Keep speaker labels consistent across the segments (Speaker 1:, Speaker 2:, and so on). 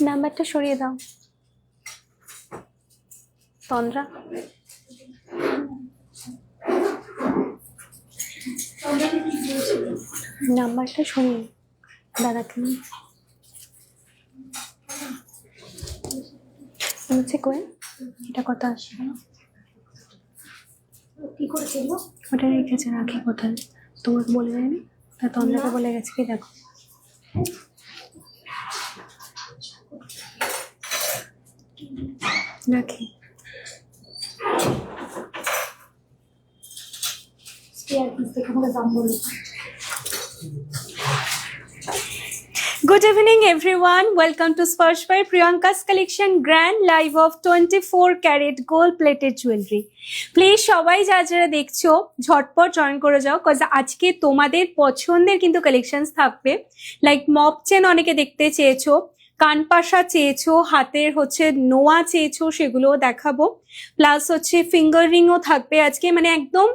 Speaker 1: নাম্বারটা সরিয়ে দাও তন্দ্রা। নাম্বারটা সরিয়ে দাঁড়াতে হচ্ছে কই এটা কথা আসে কি করেছিল ওটা রেখেছে রাখি কোথায় তোমাকে বলে দেয়নি তা তন্দ্রাকে বলে গেছে কি দেখো রাখি Good evening everyone. Welcome to Sparsh by Priyanka's collection grand live of 24 carat gold plated jewelry. Please সবাই যারা দেখছো ঝটপট জয়েন করে যাও কজ আজকে তোমাদের পছন্দের কিন্তু কালেকশনস থাকবে লাইক মপ চেন অনেকে দেখতে চেয়েছো কানপাশা চেয়েছো হাতের হচ্ছে নোয়া চেয়েছো সেগুলোও দেখাবো প্লাস হচ্ছে ফিঙ্গার রিংও থাকবে আজকে মানে একদম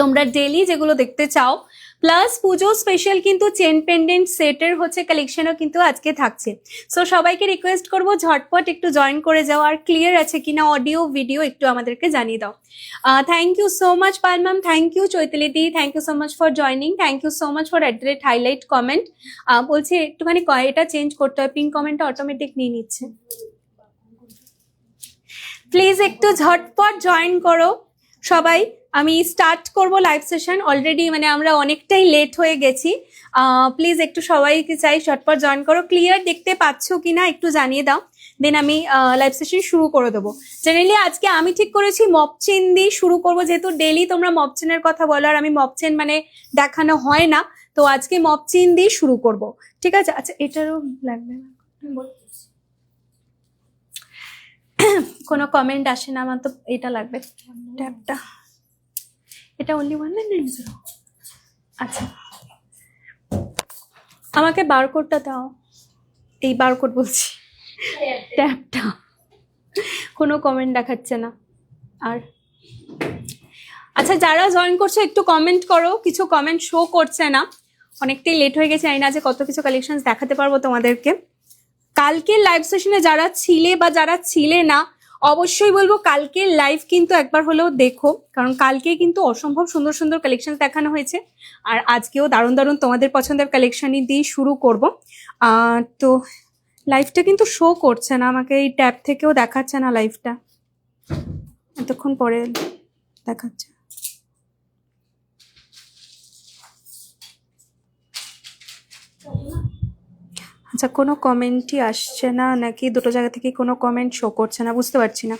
Speaker 1: তোমরা ডেলি যেগুলো দেখতে চাও প্লাস পুজো স্পেশাল কিন্তু চেন পেন্ডেন্ট সেটের হচ্ছে কালেকশনও কিন্তু আজকে থাকছে সো সবাইকে রিকোয়েস্ট করবো ঝটপট একটু জয়েন করে যাও আর ক্লিয়ার আছে কিনা অডিও ভিডিও একটু আমাদেরকে জানিয়ে দাও thank you so much Pal ma'am thank you চৈতালিদি thank you so much for joining thank you so much for highlight comment বলছি একটুখানি এটা চেঞ্জ করতে হয় পিন কমেন্টটা অটোমেটিক নিয়ে নিচ্ছে প্লিজ একটু ঝটপট জয়েন করো সবাই আমি স্টার্ট করব লাইভ সেশন অলরেডি মানে আমরা অনেকটাই লেট হয়ে গেছি প্লিজ একটু সবাইকে চাই ঝটপট জয়েন করো ক্লিয়ার দেখতে পাচ্ছ কিনা একটু জানিয়ে দাও দেন আমি লাইভ সেশন শুরু করে দেবো জেনারেলি আজকে আমি ঠিক করেছি মপচেন দিয়ে শুরু করব যেহেতু ডেলি তোমরা মপচেনের কথা বলো আর আমি মপচেন মানে দেখানো হয় না তো আজকে মপচেন দিয়ে শুরু করব ঠিক আছে আচ্ছা এটারও লাগবে না কোনো কমেন্ট আসে না আমার তো এটা লাগবে ট্যাবটা এটা অনলি 190 আচ্ছা আমাকে বারকোডটা দাও এই বারকোড বলছি ট্যাবটা কোনো কমেন্ট দেখাচ্ছে না আর আচ্ছা যারা জয়েন করছো একটু কমেন্ট করো কিছু কমেন্ট শো করছে না অনেকটাই লেট হয়ে গেছে জানি না যে কত কিছু কালেকশন দেখাতে পারবো তোমাদেরকে কালকে লাইভ সেশনে যারা ছিলে বা যারা ছিলে না অবশ্যই বলবো কালকে লাইভ কিন্তু একবার হলেও দেখো কারণ কালকে কিন্তু অসম্ভব সুন্দর সুন্দর কালেকশন দেখানো হয়েছে আর আজকেও দারুণ দারুণ তোমাদের পছন্দের কালেকশনই দিয়ে শুরু করব তো লাইভটা কিন্তু শো করছে না আমাকে এই ট্যাব থেকেও দেখাচ্ছে না লাইভটা এতক্ষণ পরে দেখাচ্ছে আচ্ছা কোনো কমেন্টই আসছে না নাকি দুটো জায়গা থেকে কোনো কমেন্ট শো করছে না বুঝতে পারছি না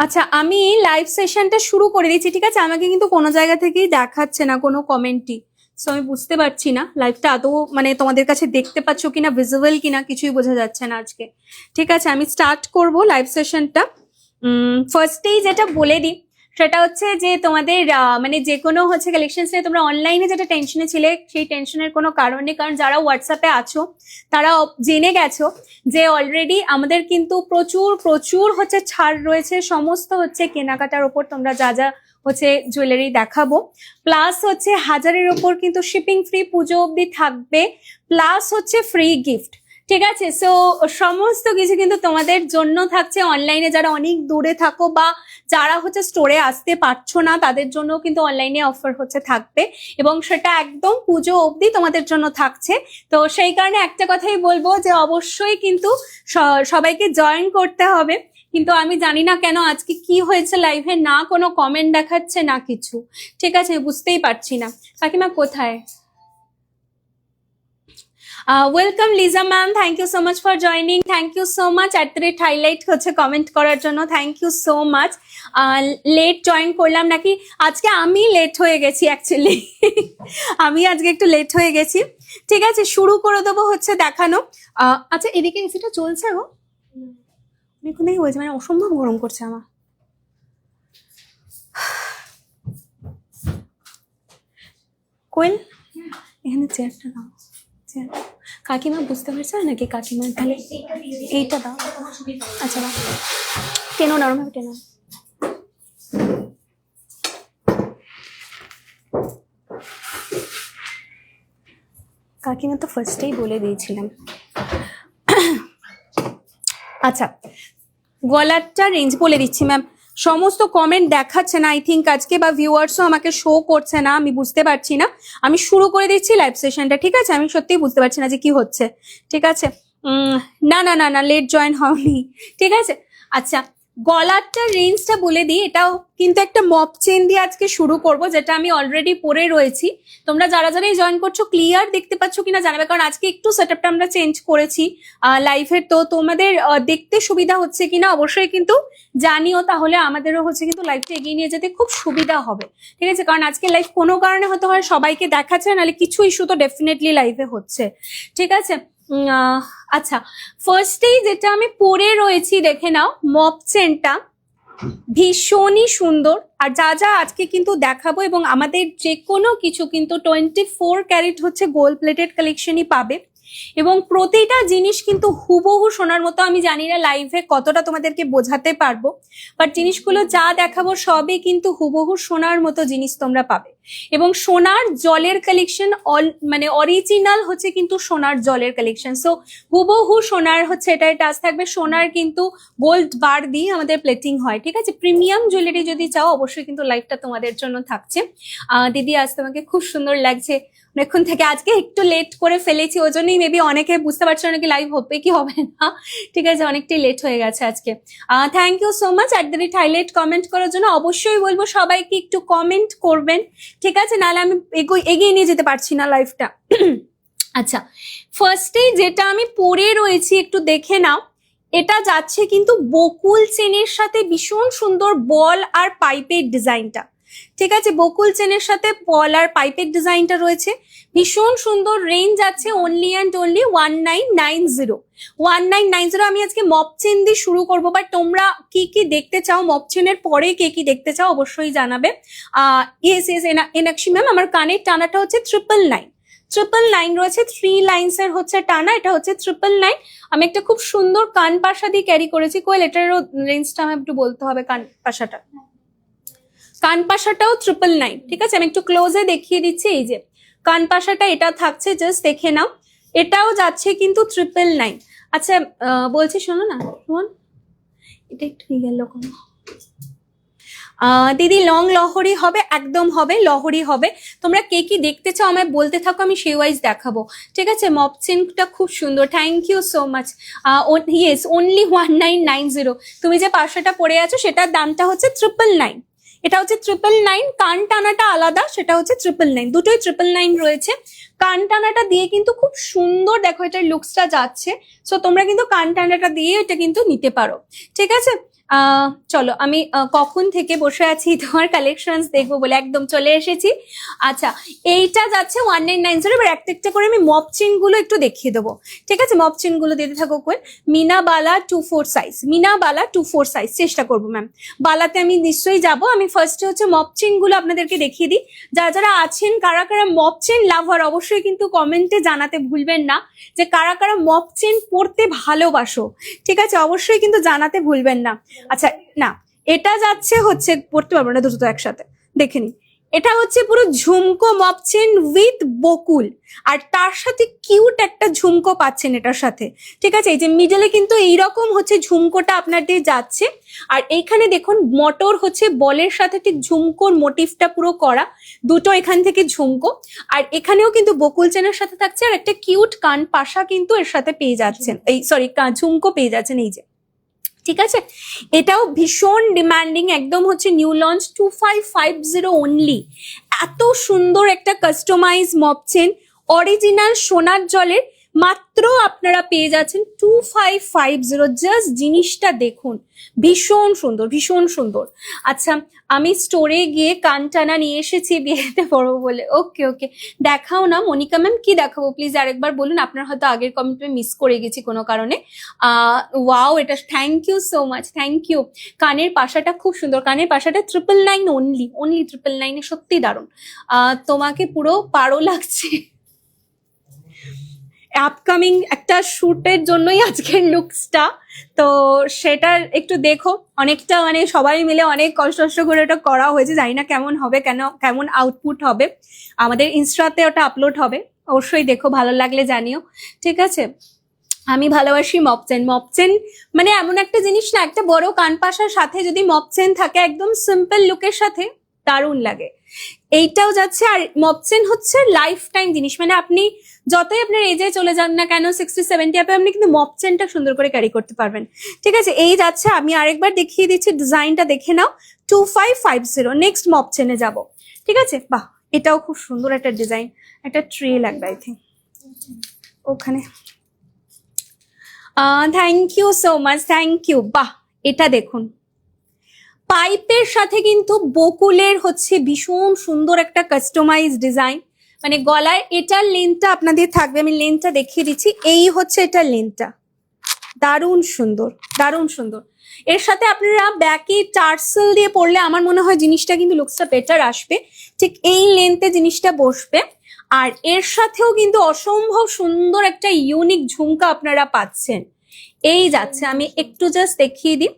Speaker 1: আচ্ছা আমি লাইভ সেশনটা শুরু করে দিচ্ছি ঠিক আছে আমাকে কিন্তু কোনো জায়গা থেকেই দেখাচ্ছে না কোনো কমেন্টই সো আমি বুঝতে পারছি না লাইভটা আদৌ মানে তোমাদের কাছে দেখতে পাচ্ছ কিনা ভিজিবল কিনা কিছুই বোঝা যাচ্ছে না আজকে ঠিক আছে আমি স্টার্ট করব লাইভ সেশনটা ফার্স্টেই যেটা বলে দিই সেটা হচ্ছে যে তোমাদের মানে যে কোনো হচ্ছে কালেকশনস নিয়ে তোমরা অনলাইনে যেটা টেনশনে ছিলে সেই টেনশনের কোনো কারণ নেই কারণ যারা হোয়াটসঅ্যাপে আছো তারা জেনে গেছো যে অলরেডি আমাদের কিন্তু প্রচুর প্রচুর হচ্ছে ছাড় রয়েছে সমস্ত হচ্ছে কেনাকাটার ওপর তোমরা যা যা হচ্ছে জুয়েলারি দেখাবো প্লাস হচ্ছে 1000-এর ওপর কিন্তু শিপিং ফ্রি পুজো অবধি থাকবে প্লাস হচ্ছে ফ্রি গিফট ঠিক আছে সো সমস্ত কিছু কিন্তু তোমাদের জন্য থাকছে অনলাইনে যারা অনেক দূরে থাকো বা যারা হচ্ছে স্টোরে আসতে পারছো না তাদের জন্য কিন্তু অনলাইনে অফার হচ্ছে থাকবে এবং সেটা একদম পুজো অবধি তোমাদের জন্য থাকছে তো সেই কারণে একটা কথাই বলবো যে অবশ্যই কিন্তু সবাইকে জয়েন করতে হবে কিন্তু আমি জানি না কেন আজকে কি হয়েছে লাইভে না কোনো কমেন্ট দেখাচ্ছে না কিছু ঠিক আছে বুঝতেই পারছি না কাকিমা কোথায় welcome Liza ma'am thank you so much for joining thank you so much highlight হচ্ছে কমেন্ট করার জন্য thank you so much late join করলাম নাকি আজকে আমি লেট হয়ে গেছি অ্যাকচুয়ালি আমি আজকে একটু লেট হয়ে গেছি ঠিক আছে শুরু করে দেবো হচ্ছে দেখানো আচ্ছা এদিকে এসিটা চলছে গো অনেকক্ষণ হয়েছে মানে অসম্ভব গরম করছে আমার কোয়েল এখানে চেয়ারটা দাও কাকিমা বুঝতে পারছো নাকি কাকিমা তাহলে এইটা দাও আচ্ছা দাও টেনো নরম হবে টেনো কাকিমা তো ফার্স্টেই বলে দিয়েছিলাম। আচ্ছা, গলারটা রেঞ্জ বলে দিচ্ছি ম্যাম। সমস্ত কমেন্ট দেখাচ্ছে না আই থিঙ্ক আজকে, বা ভিউয়ার্সও আমাকে শো করছে না, আমি বুঝতে পারছি না। আমি শুরু করে দিচ্ছি লাইভ সেশনটা, ঠিক আছে? আমি সত্যিই বুঝতে পারছি না যে কি হচ্ছে, ঠিক আছে? না না না না, লেট জয়েন হয়নি, ঠিক আছে? আচ্ছা, গলারটা রেঞ্জটা বলে দিই। এটাও কিন্তু একটা মপ চেন দিয়ে আজকে শুরু করব, যেটা আমি অলরেডি পরে রয়েছি। তোমরা যারা যারাই জয়েন করছো ক্লিয়ার দেখতে পাচ্ছ কিনা জানাবে, কারণ আজকে একটু সেটআপটা আমরা চেঞ্জ করেছি লাইভের। তো তোমাদের দেখতে সুবিধা হচ্ছে কিনা অবশ্যই কিন্তু জানিও, তাহলে আমাদেরও হচ্ছে কিন্তু লাইভটা এগিয়ে নিয়ে যেতে খুব সুবিধা হবে, ঠিক আছে? কারণ আজকে লাইভ কোনো কারণে হতে হয় সবাইকে দেখাচ্ছে, নাহলে কিছু ইস্যু তো ডেফিনেটলি লাইভে হচ্ছে, ঠিক আছে? আচ্ছা, ফার্স্টেই যেটা আমি পরে রয়েছি দেখে নাও, মপ চেনটা ভীষণই সুন্দর। আর যা যা আজকে কিন্তু দেখাবো, এবং আমাদের যে কোনো কিছু কিন্তু 24 ক্যারেট হচ্ছে গোল্ড প্লেটেড কালেকশনই পাবে, এবং প্রতিটা জিনিস কিন্তু হুবহু সোনার মতো। আমি জানি না লাইভে কতটা তোমাদেরকে বোঝাতে পারবো, বাট জিনিসগুলো যা দেখাবো সবই কিন্তু হুবহু সোনার মতো জিনিস তোমরা পাবে। এবং সোনার জলের কালেকশন, মানে অরিজিনাল হচ্ছে কিন্তু সোনার জলের কালেকশন। সো হুবহু সোনার হচ্ছে এটা টাচ থাকবে। সোনার কিন্তু গোল্ড বার দিয়ে আমাদের প্লেটিং হয়, ঠিক আছে? প্রিমিয়াম জুয়েলারি যদি চাও অবশ্যই কিন্তু লাইভটা তোমাদের জন্য থাকছে। দিদি আজ তোমাকে খুব সুন্দর লাগছে অনেকক্ষণ থেকে। আজকে একটু লেট করে ফেলেছি, ওই জন্যই মেবি অনেকে বুঝতে পারছো নাকি লাইভ হবে কি হবে না, ঠিক আছে? অনেকটাই লেট হয়ে গেছে আজকে। Thank you so much @highlight comment করার জন্য। অবশ্যই বলবো সবাইকে একটু কমেন্ট করবেন, ঠিক আছে? নাহলে আমি এগিয়ে নিয়ে যেতে পারছি না লাইভটা। আচ্ছা, ফার্স্টেই যেটা আমি পরে রয়েছি একটু দেখে নাও। এটা যাচ্ছে কিন্তু বকুল চেনের সাথে ভীষণ সুন্দর বল আর পাইপের ডিজাইনটা, ঠিক আছে? বকুল চেনের সাথে বল আর পাইপের ডিজাইনটা রয়েছে ভীষণ সুন্দর। রেঞ্জ আছে অনলি অ্যান্ড অনলি 1990। 1990। আমি আজকে মপ চেন দিয়ে শুরু করবো, বাট তোমরা কি কি দেখতে চাও, মপ চেনের পরে কে কি দেখতে চাও অবশ্যই জানাবে। ইয়েস ইয়েস এনাক্ষী ম্যাম, আমার কানের টানাটা হচ্ছে 999 রয়েছে, 3 লাইনস এর হচ্ছে টানা। এটা হচ্ছে 999। আমি একটা খুব সুন্দর কান পাশা দিয়ে ক্যারি করেছি। কোয়েল, এটারও রেঞ্জটা আমি একটু বলতে হবে। কান পাশাটাও 999, ঠিক আছে? আমি একটু ক্লোজে দেখিয়ে দিচ্ছি। এই যে কান পাশাটা এটা থাকছে, জাস্ট দেখে নাও। এটাও যাচ্ছে কিন্তু 999। আচ্ছা, বলছি শোনো না, শোন, এটা একটু গেল কোনো। দিদি লং লহরি হবে? একদম হবে, লহরি হবে। তোমরা কে কি দেখতে চাও আমায় বলতে থাকো, আমি সেই ওয়াইজ দেখাবো, ঠিক আছে? মপ চেনটা খুব সুন্দর, thank you so much. Yes, only 1990। তুমি যে পাশাটা পরে আছো সেটার দামটা হচ্ছে 999। এটা হচ্ছে 999। কান টানাটা আলাদা, সেটা হচ্ছে 999। দুটোই 999 রয়েছে। কান টানাটা দিয়ে কিন্তু খুব সুন্দর, দেখো এটার লুকসটা যাচ্ছে। সো তোমরা কিন্তু কান টানাটা দিয়ে এটা কিন্তু নিতে পারো, ঠিক আছে? চলো, আমি কখন থেকে বসে আছি তোমার কালেকশনস দেখবো বলে একদম চলে এসেছি। আচ্ছা, এইটা যাচ্ছে 1990। এবার একটা একটা করে আমি মপ চেন গুলো একটু দেখিয়ে দেবো, ঠিক আছে? মপ চেন গুলো দিতে থাকো। কোয়েল, মিনা বালা 24 সাইজ, মিনা বালা 24 সাইজ চেষ্টা করবো ম্যাম। বালাতে আমি নিশ্চয়ই যাব। আমি ফার্স্টে হচ্ছে মপ চেন গুলো আপনাদেরকে দেখিয়ে দিই। যারা যারা আছেন, কারা কারা মপ চেন লাভার, অবশ্যই কিন্তু কমেন্টে জানাতে ভুলবেন না যে কারা কারা মপ চেন পড়তে ভালোবাসো, ঠিক আছে? অবশ্যই কিন্তু জানাতে ভুলবেন না। আচ্ছা, না, এটা যাচ্ছে হচ্ছে, পড়তে পারবো না দুটো তো একসাথে, দেখে নি। এটা হচ্ছে পুরো ঝুমকো মপ চেন উইথ বকুল, আর তার সাথে কিউট একটা ঝুমকো পাচ্ছেন এটার সাথে, ঠিক আছে? এই যে মিডলে কিন্তু এইরকম হচ্ছে ঝুমকোটা আপনাদের যাচ্ছে। আর এইখানে দেখুন মটর হচ্ছে বলের সাথে ঠিক ঝুমকোর মোটিভটা পুরো করা, দুটো এখান থেকে ঝুমকো। আর এখানেও কিন্তু বকুল চেনের সাথে থাকছে, আর একটা কিউট কান পাশা কিন্তু এর সাথে পেয়ে যাচ্ছেন, এই সরি ঝুমকো পেয়ে যাচ্ছেন, এই যে, ঠিক আছে? এটাও ভীষণ ডিমান্ডিং, একদম হচ্ছে নিউ লঞ্চ, 2550 অনলি। এত সুন্দর একটা কাস্টমাইজ মপ চেন, অরিজিনাল সোনার জলের, মাত্র আপনারা পেয়ে যাচ্ছেন 2550। জাস্ট জিনিসটা দেখুন, ভীষণ সুন্দর, ভীষণ সুন্দর। আচ্ছা, আমি স্টোরে গিয়ে কান টানা নিয়ে এসেছি বিয়েতে পরবো বলে। ওকে ওকে, দেখাও না মনিকা ম্যাম, কি দেখাবো প্লিজ আরেকবার বলুন। আপনার হয়তো আগের কমেন্টে মিস করে গেছি কোনো কারণে। ওয়াও, এটা thank you so much, thank you. কানের পাশাটা খুব সুন্দর, কানের পাশাটা 999 অনলি, 999 সত্যি দারুণ। তোমাকে পুরো পারো লাগছে। আপকামিং একটা শুটের জন্যই আজকের লুকসটা, তো সেটার একটু দেখো। অনেকটা মানে সবাই মিলে অনেক কষ্ট করে ওটা করা হয়েছে, জানি না কেমন হবে, কেমন আউটপুট হবে। আমাদের ইনস্টাতে ওটা আপলোড হবে, অবশ্যই দেখো, ভালো লাগলে জানিও, ঠিক আছে। আমি ভালোবাসি মপচেন। মপচেন মানে এমন একটা জিনিস না, একটা বড় কানপাশার সাথে যদি মপচেন থাকে একদম সিম্পল লুকের সাথে দারুণ লাগে। এইটাও যাচ্ছে। আর মপচেন হচ্ছে লাইফ টাইম জিনিস, মানে আপনি যতই আপনার এজে চলে যান না কেন, 60-70 আপে আপনি কিন্তু মপচেনটা সুন্দর করে ক্যারি করতে পারবেন, ঠিক আছে। এই যাচ্ছে, আমি আরেকবার দেখিয়ে দিচ্ছি, ডিজাইনটা দেখে নাও। 2550 নেক্সট মপচেনে যাব, ঠিক আছে। বাহ, এটাও খুব সুন্দর একটা ডিজাইন, একটা ট্রে লাগবে আই থিঙ্ক ওখানে। Thank you so much, thank you. বাহ, এটা দেখুন, পাইপের সাথে কিন্তু বকুলের হচ্ছে ভীষণ সুন্দর একটা কাস্টমাইজ ডিজাইন, মানে গলায় এটার লেন্থটা আপনাদের থাকবে, আমি লেন্থটা দেখিয়ে দিচ্ছি। এই হচ্ছে এটার লেন্থটা, দারুণ সুন্দর, দারুণ সুন্দর। এর সাথে আপনারা ব্যাকে টার্সেল দিয়ে পরলে আমার মনে হয় জিনিসটা কিন্তু লুকসটা বেটার আসবে। ঠিক এই লেন্থে জিনিসটা বসবে। আর এর সাথেও কিন্তু অসম্ভব সুন্দর একটা ইউনিক ঝুমকা আপনারা পাচ্ছেন। এই যাচ্ছে, আমি একটু জাস্ট দেখিয়ে দিই।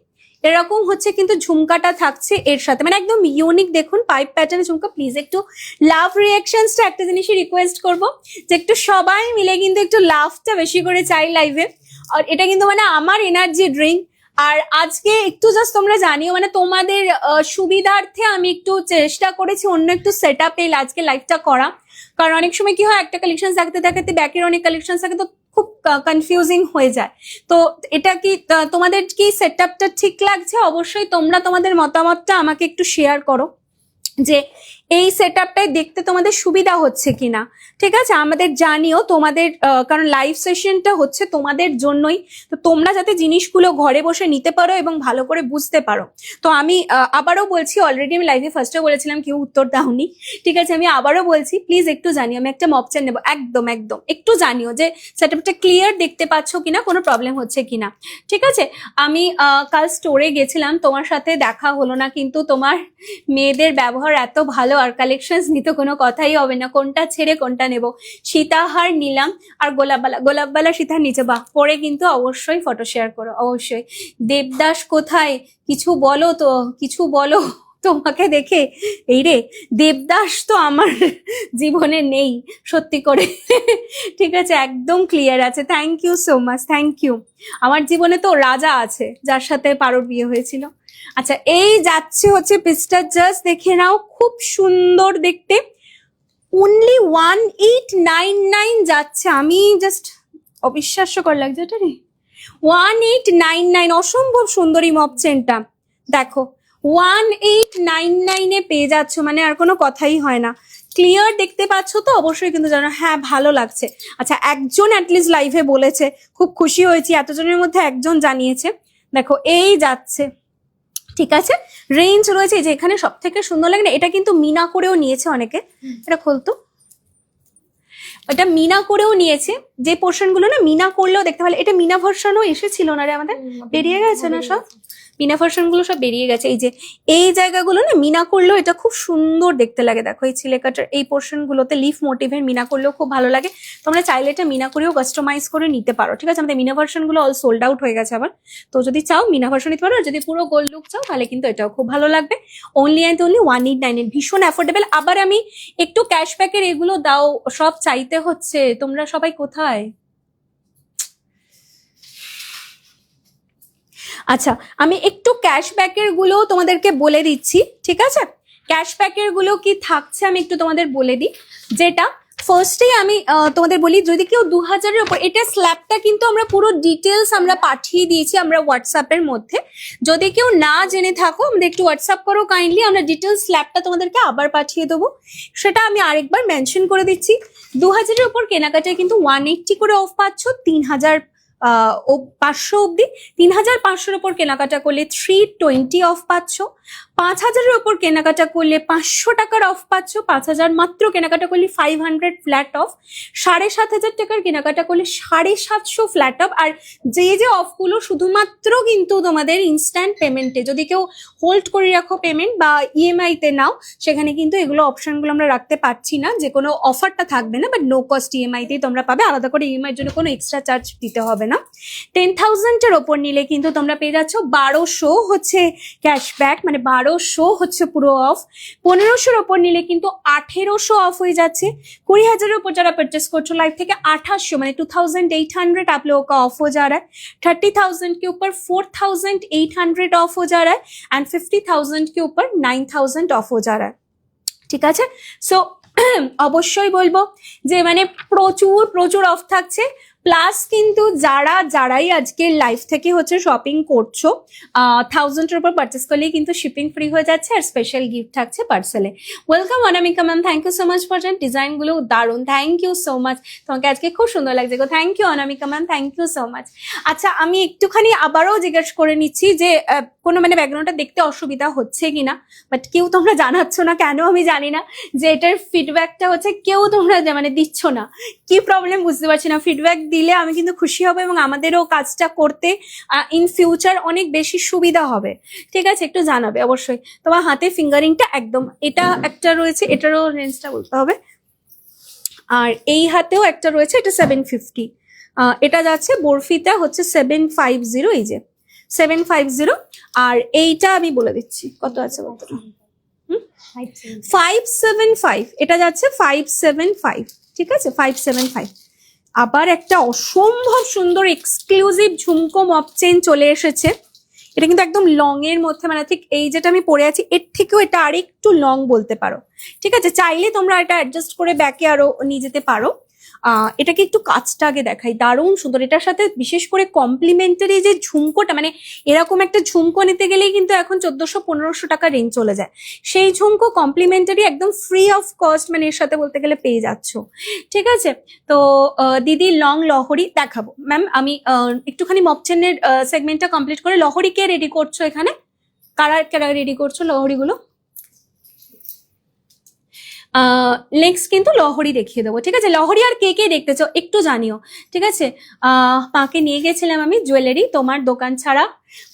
Speaker 1: এরকম হচ্ছে কিন্তু ঝুমকাটা থাকছে এর সাথে, মানে একদম ইউনিক। দেখুন পাইপ প্যাটার্নের ঝুমকা। প্লিজ একটু লাভ রিয়াকশনসটা একটা জিনিসই রিকোয়েস্ট করব, যে একটু সবাই মিলে কিন্তু একটু লাভটা বেশি করে চাই লাইভে। আর এটা কিন্তু মানে আমার এনার্জি ড্রিঙ্ক। আর আজকে একটু জাস্ট তোমরা জানিও, মানে তোমাদের সুবিধার্থে আমি একটু চেষ্টা করেছি অন্য একটু সেট আপে আজকে লাইভটা করা। কারণ অনেক সময় কি হয়, একটা কালেকশন থাকতে থাকতে ব্যাকের অনেক কালেকশন থাকে, তো খুব কনফিউজিং হয়ে যায়। তো এটা কি তোমাদের কি সেট আপটা ঠিক লাগছে? অবশ্যই তোমরা তোমাদের মতামতটা আমাকে একটু শেয়ার করো, যে এই সেট আপটাই দেখতে তোমাদের সুবিধা হচ্ছে কিনা, ঠিক আছে। আমাদের জানিও তোমাদের, কারণ লাইভ সেশনটা হচ্ছে তোমাদের জন্যই, তো তোমরা যাতে জিনিসগুলো ঘরে বসে নিতে পারো এবং ভালো করে বুঝতে পারো। তো আমি আবারও বলছি, অলরেডি আমি লাইভে ফার্স্টে বলেছিলাম, কেউ উত্তর দাওনি, ঠিক আছে। আমি আবারও বলছি, প্লিজ একটু জানিও। আমি একটা মপচেন নেবো, একদম একদম একটু জানিও যে সেট আপটা ক্লিয়ার দেখতে পাচ্ছ কিনা, কোনো প্রবলেম হচ্ছে কিনা, ঠিক আছে। আমি কাল স্টোরে গেছিলাম, তোমার সাথে দেখা হলো না, কিন্তু তোমার মেয়েদের ব্যবহার এত ভালো, আর কালেকশন নিতে কোনো কথাই হবে না, কোনটা ছেড়ে কোনটা নেব। সীতাহার নিলাম, আর গোলাপবালা সীতাহার নিচে। বাহ, পরে কিন্তু অবশ্যই ফটো শেয়ার করো, অবশ্যই। দেবদাস কোথায়, কিছু বলো তো, কিছু বলো। তোমাকে দেখে এই রে, দেবদাস তো আমার জীবনে নেই সত্যি করে, ঠিক আছে, একদম ক্লিয়ার আছে। Thank you so much, thank you. আমার জীবনে তো রাজা আছে, যার সাথে পারোর বিয়ে হয়েছিল। আচ্ছা, এই যাচ্ছে হচ্ছে পিসটা, জাস্ট দেখে নাও, খুব সুন্দর দেখতে। অনলি 1899 যাচ্ছে। আমি জাস্ট অবিশ্বাস্যকর লাগছে এটা রে, 1899, অসম্ভব সুন্দরী মপচেনটা। দেখো 1899 পেয়ে যাচ্ছ, মানে আর কোনো কথাই হয় না। ক্লিয়ার দেখতে পাচ্ছ তো? অবশ্যই কিন্তু জানো, হ্যাঁ ভালো লাগছে। আচ্ছা, একজন অ্যাটলিস্ট লাইভে বলেছে, খুব খুশি হয়েছি, এতজনের মধ্যে একজন জানিয়েছে। দেখো এই যাচ্ছে, ঠিক আছে। রেঞ্জ রয়েছে, যে এখানে সব থেকে সুন্দর লাগে না, এটা কিন্তু মিনা করেও নিয়েছে অনেকে। এটা খুলতো, এটা মিনা করেও নিয়েছে, যে পোর্শন গুলো না মিনা করলেও দেখতে ভালো। এটা মিনা ভার্সনও এসেছিল না রে আমাদের, বেরিয়ে গেছে না সব, মিনা ভার্সন গুলো সব বেরিয়ে গেছে। এই যে এই জায়গাগুলো না মিনা করলেও এটা খুব সুন্দর দেখতে লাগে। দেখো এই ছিলেকাটার এই পোর্শন গুলোতে লিফ মোটিভের মিনা করলেও খুব ভালো লাগে। তোমরা চাইলে এটা মিনা করেও কাস্টমাইজ করে নিতে পারো, ঠিক আছে। আমাদের মিনা ভার্সন গুলো অল সোল্ড আউট হয়ে গেছে আবার, তো যদি চাও মিনা ভার্সন নিতে পারো। আর যদি পুরো গোল্ড লুক চাও তাহলে কিন্তু এটাও খুব ভালো লাগবে। অনলি অ্যান্ড অনলি 189, ভীষণ অ্যাফোর্ডেবল। আবার আমি একটু ক্যাশব্যাকের এগুলো দাও, সব চাইতে হচ্ছে। তোমরা সবাই কোথায়? আচ্ছা, আমি একটু ক্যাশব্যাকের গুলো তোমাদেরকে বলে দিচ্ছি, ঠিক আছে। ক্যাশব্যাকের গুলো কি থাকছে আমি একটু তোমাদের বলে দিই। যেটা ফার্স্টেই আমি তোমাদের বলি, যদি কেউ 2000-এর উপর, এটা স্ল্যাবটা কিন্তু আমরা পুরো ডিটেলস আমরা পাঠিয়ে দিয়েছি আমরা হোয়াটসঅ্যাপের মধ্যে। যদি কেউ না জেনে থাকো, আমাদের একটু হোয়াটসঅ্যাপ করো কাইন্ডলি, আমরা ডিটেলস স্ল্যাবটা তোমাদেরকে আবার পাঠিয়ে দেবো। সেটা আমি আরেকবার মেনশন করে দিচ্ছি। 2000-এর উপর কেনাকাটায় কিন্তু 180 করে অফ পাচ্ছ, 3500 অব্দি। 3500-এর উপর কেনাকাটা করলে 320 অফ পাচ্ছ। 5000-এর উপর কেনাকাটা করলে 500 টাকার অফ পাচ্ছ। 5000 মাত্র কেনাকাটা করলে 500 ফ্ল্যাট অফ। 7500 টাকার কেনাকাটা করলে 750 ফ্ল্যাট অফ। আর যে যে অফগুলো শুধুমাত্র কিন্তু তোমাদের ইনস্ট্যান্ট পেমেন্টে, যদি কেউ হোল্ড করে রাখো পেমেন্ট বা ইএমআই তে নাও, সেখানে কিন্তু এগুলো অপশনগুলো আমরা রাখতে পারছি না, যে কোনো অফারটা থাকবে না, বাট নো কস্ট ইএমআই তেই তোমরা পাবে। আলাদা করে ইএমআই এর জন্য কোনো এক্সট্রা চার্জ দিতে হবে না। না। 10,000-এর ওপর নিলে কিন্তু তোমরা পেয়ে যাচ্ছ 1200 হচ্ছে ক্যাশব্যাক, মানে 1200 হচ্ছে পুরো অফ। 1500-এর ওপর নিলে কিন্তু 1800 অফ হয়ে যাচ্ছে। 20,000-এর ওপর যারা পারচেস করছো লাইভ থেকে 2800 মানে 2,800 आप लोगों का ऑफ हो जा रहा है। 30,000 के ऊपर 4,800 ऑफ हो जा रहा है एंड 50,000 के ऊपर 9,000 ऑफ हो जा रहा है। ঠিক আছে, সো অবশ্যই বলবো যে মানে প্রচুর প্রচুর অফ থাকছে। প্লাস কিন্তু যারাই আজকে লাইভ থেকে হচ্ছে শপিং করছো 1000-এর উপর পারচেস করলেই কিন্তু শিপিং ফ্রি হয়ে যাচ্ছে আর স্পেশাল গিফট থাকছে পার্সেলে। Welcome Anamika ma'am, thank you so much for ডিজাইনগুলো দারুণ, থ্যাংক ইউ সো মাচ। তোমাকে আজকে খুব সুন্দর লাগছে গো, thank you Anamika ma'am, thank you so much. আচ্ছা আমি একটুখানি আবারও জিজ্ঞেস করে নিচ্ছি যে কোনো মানে ব্যাকগ্রাউন্ডটা দেখতে অসুবিধা হচ্ছে কিনা, বাট কেউ তোমরা জানাচ্ছ না কেন আমি জানি না, যে এটার ফিডব্যাকটা হচ্ছে কেউ তোমরা মানে দিচ্ছ না, কি প্রবলেম বুঝতে পারছি না। ফিডব্যাক দিলে আমি কিন্তু খুশি হব এবং আমাদেরও কাজটা করতে ইন ফিউচার অনেক বেশি সুবিধা হবে। ঠিক আছে, একটু জানাবে অবশ্যই। তোমার হাতে ফিঙ্গারিংটা একদম, এটা একটা রয়েছে, এটারও রেঞ্জটা বলতে হবে, আর এই হাতেও একটা রয়েছে, এটা 750। এটা যাচ্ছে বরফিটা হচ্ছে 750, এই যে 750। আর এইটা আমি বলে দিচ্ছি কত আছে বলতে, 575, এটা যাচ্ছে 575। ঠিক আছে, 575। আবার একটা অসম্ভব সুন্দর এক্সক্লুসিভ ঝুমকো মপ চেন চলে এসেছে। এটা কিন্তু একদম লং এর মধ্যে, মানে ঠিক এই যেটা আমি পরে আছি এর থেকেও এটা আরেকটু লং বলতে পারো। ঠিক আছে, চাইলে তোমরা এটা অ্যাডজাস্ট করে ব্যাকে আরো নিয়ে যেতে পারো। এটাকে একটু কাজটা আগে দেখাই, দারুণ সুন্দর। এটার সাথে বিশেষ করে কমপ্লিমেন্টারি যে ঝুমকোটা, মানে এরকম একটা ঝুমকো নিতে গেলেই কিন্তু এখন 1400-1500 টাকা রেঞ্জ চলে যায়। সেই ঝুমকো কমপ্লিমেন্টারি একদম ফ্রি অফ কস্ট, মানে এর সাথে বলতে গেলে পেয়ে যাচ্ছ। ঠিক আছে, তো দিদি লং লহরি দেখাবো ম্যাম। আমি একটুখানি মপচেনের সেগমেন্টটা কমপ্লিট করে, লহরি কে রেডি করছো এখানে, কারা রেডি করছো লহরিগুলো? নেক্সট কিন্তু লহরি দেখিয়ে দেবো। ঠিক আছে, লহরি আর কে কে দেখতে চাও একটু জানিও। ঠিক আছে, মাকে নিয়ে গেছিলাম আমি জুয়েলারি, তোমার দোকান ছাড়া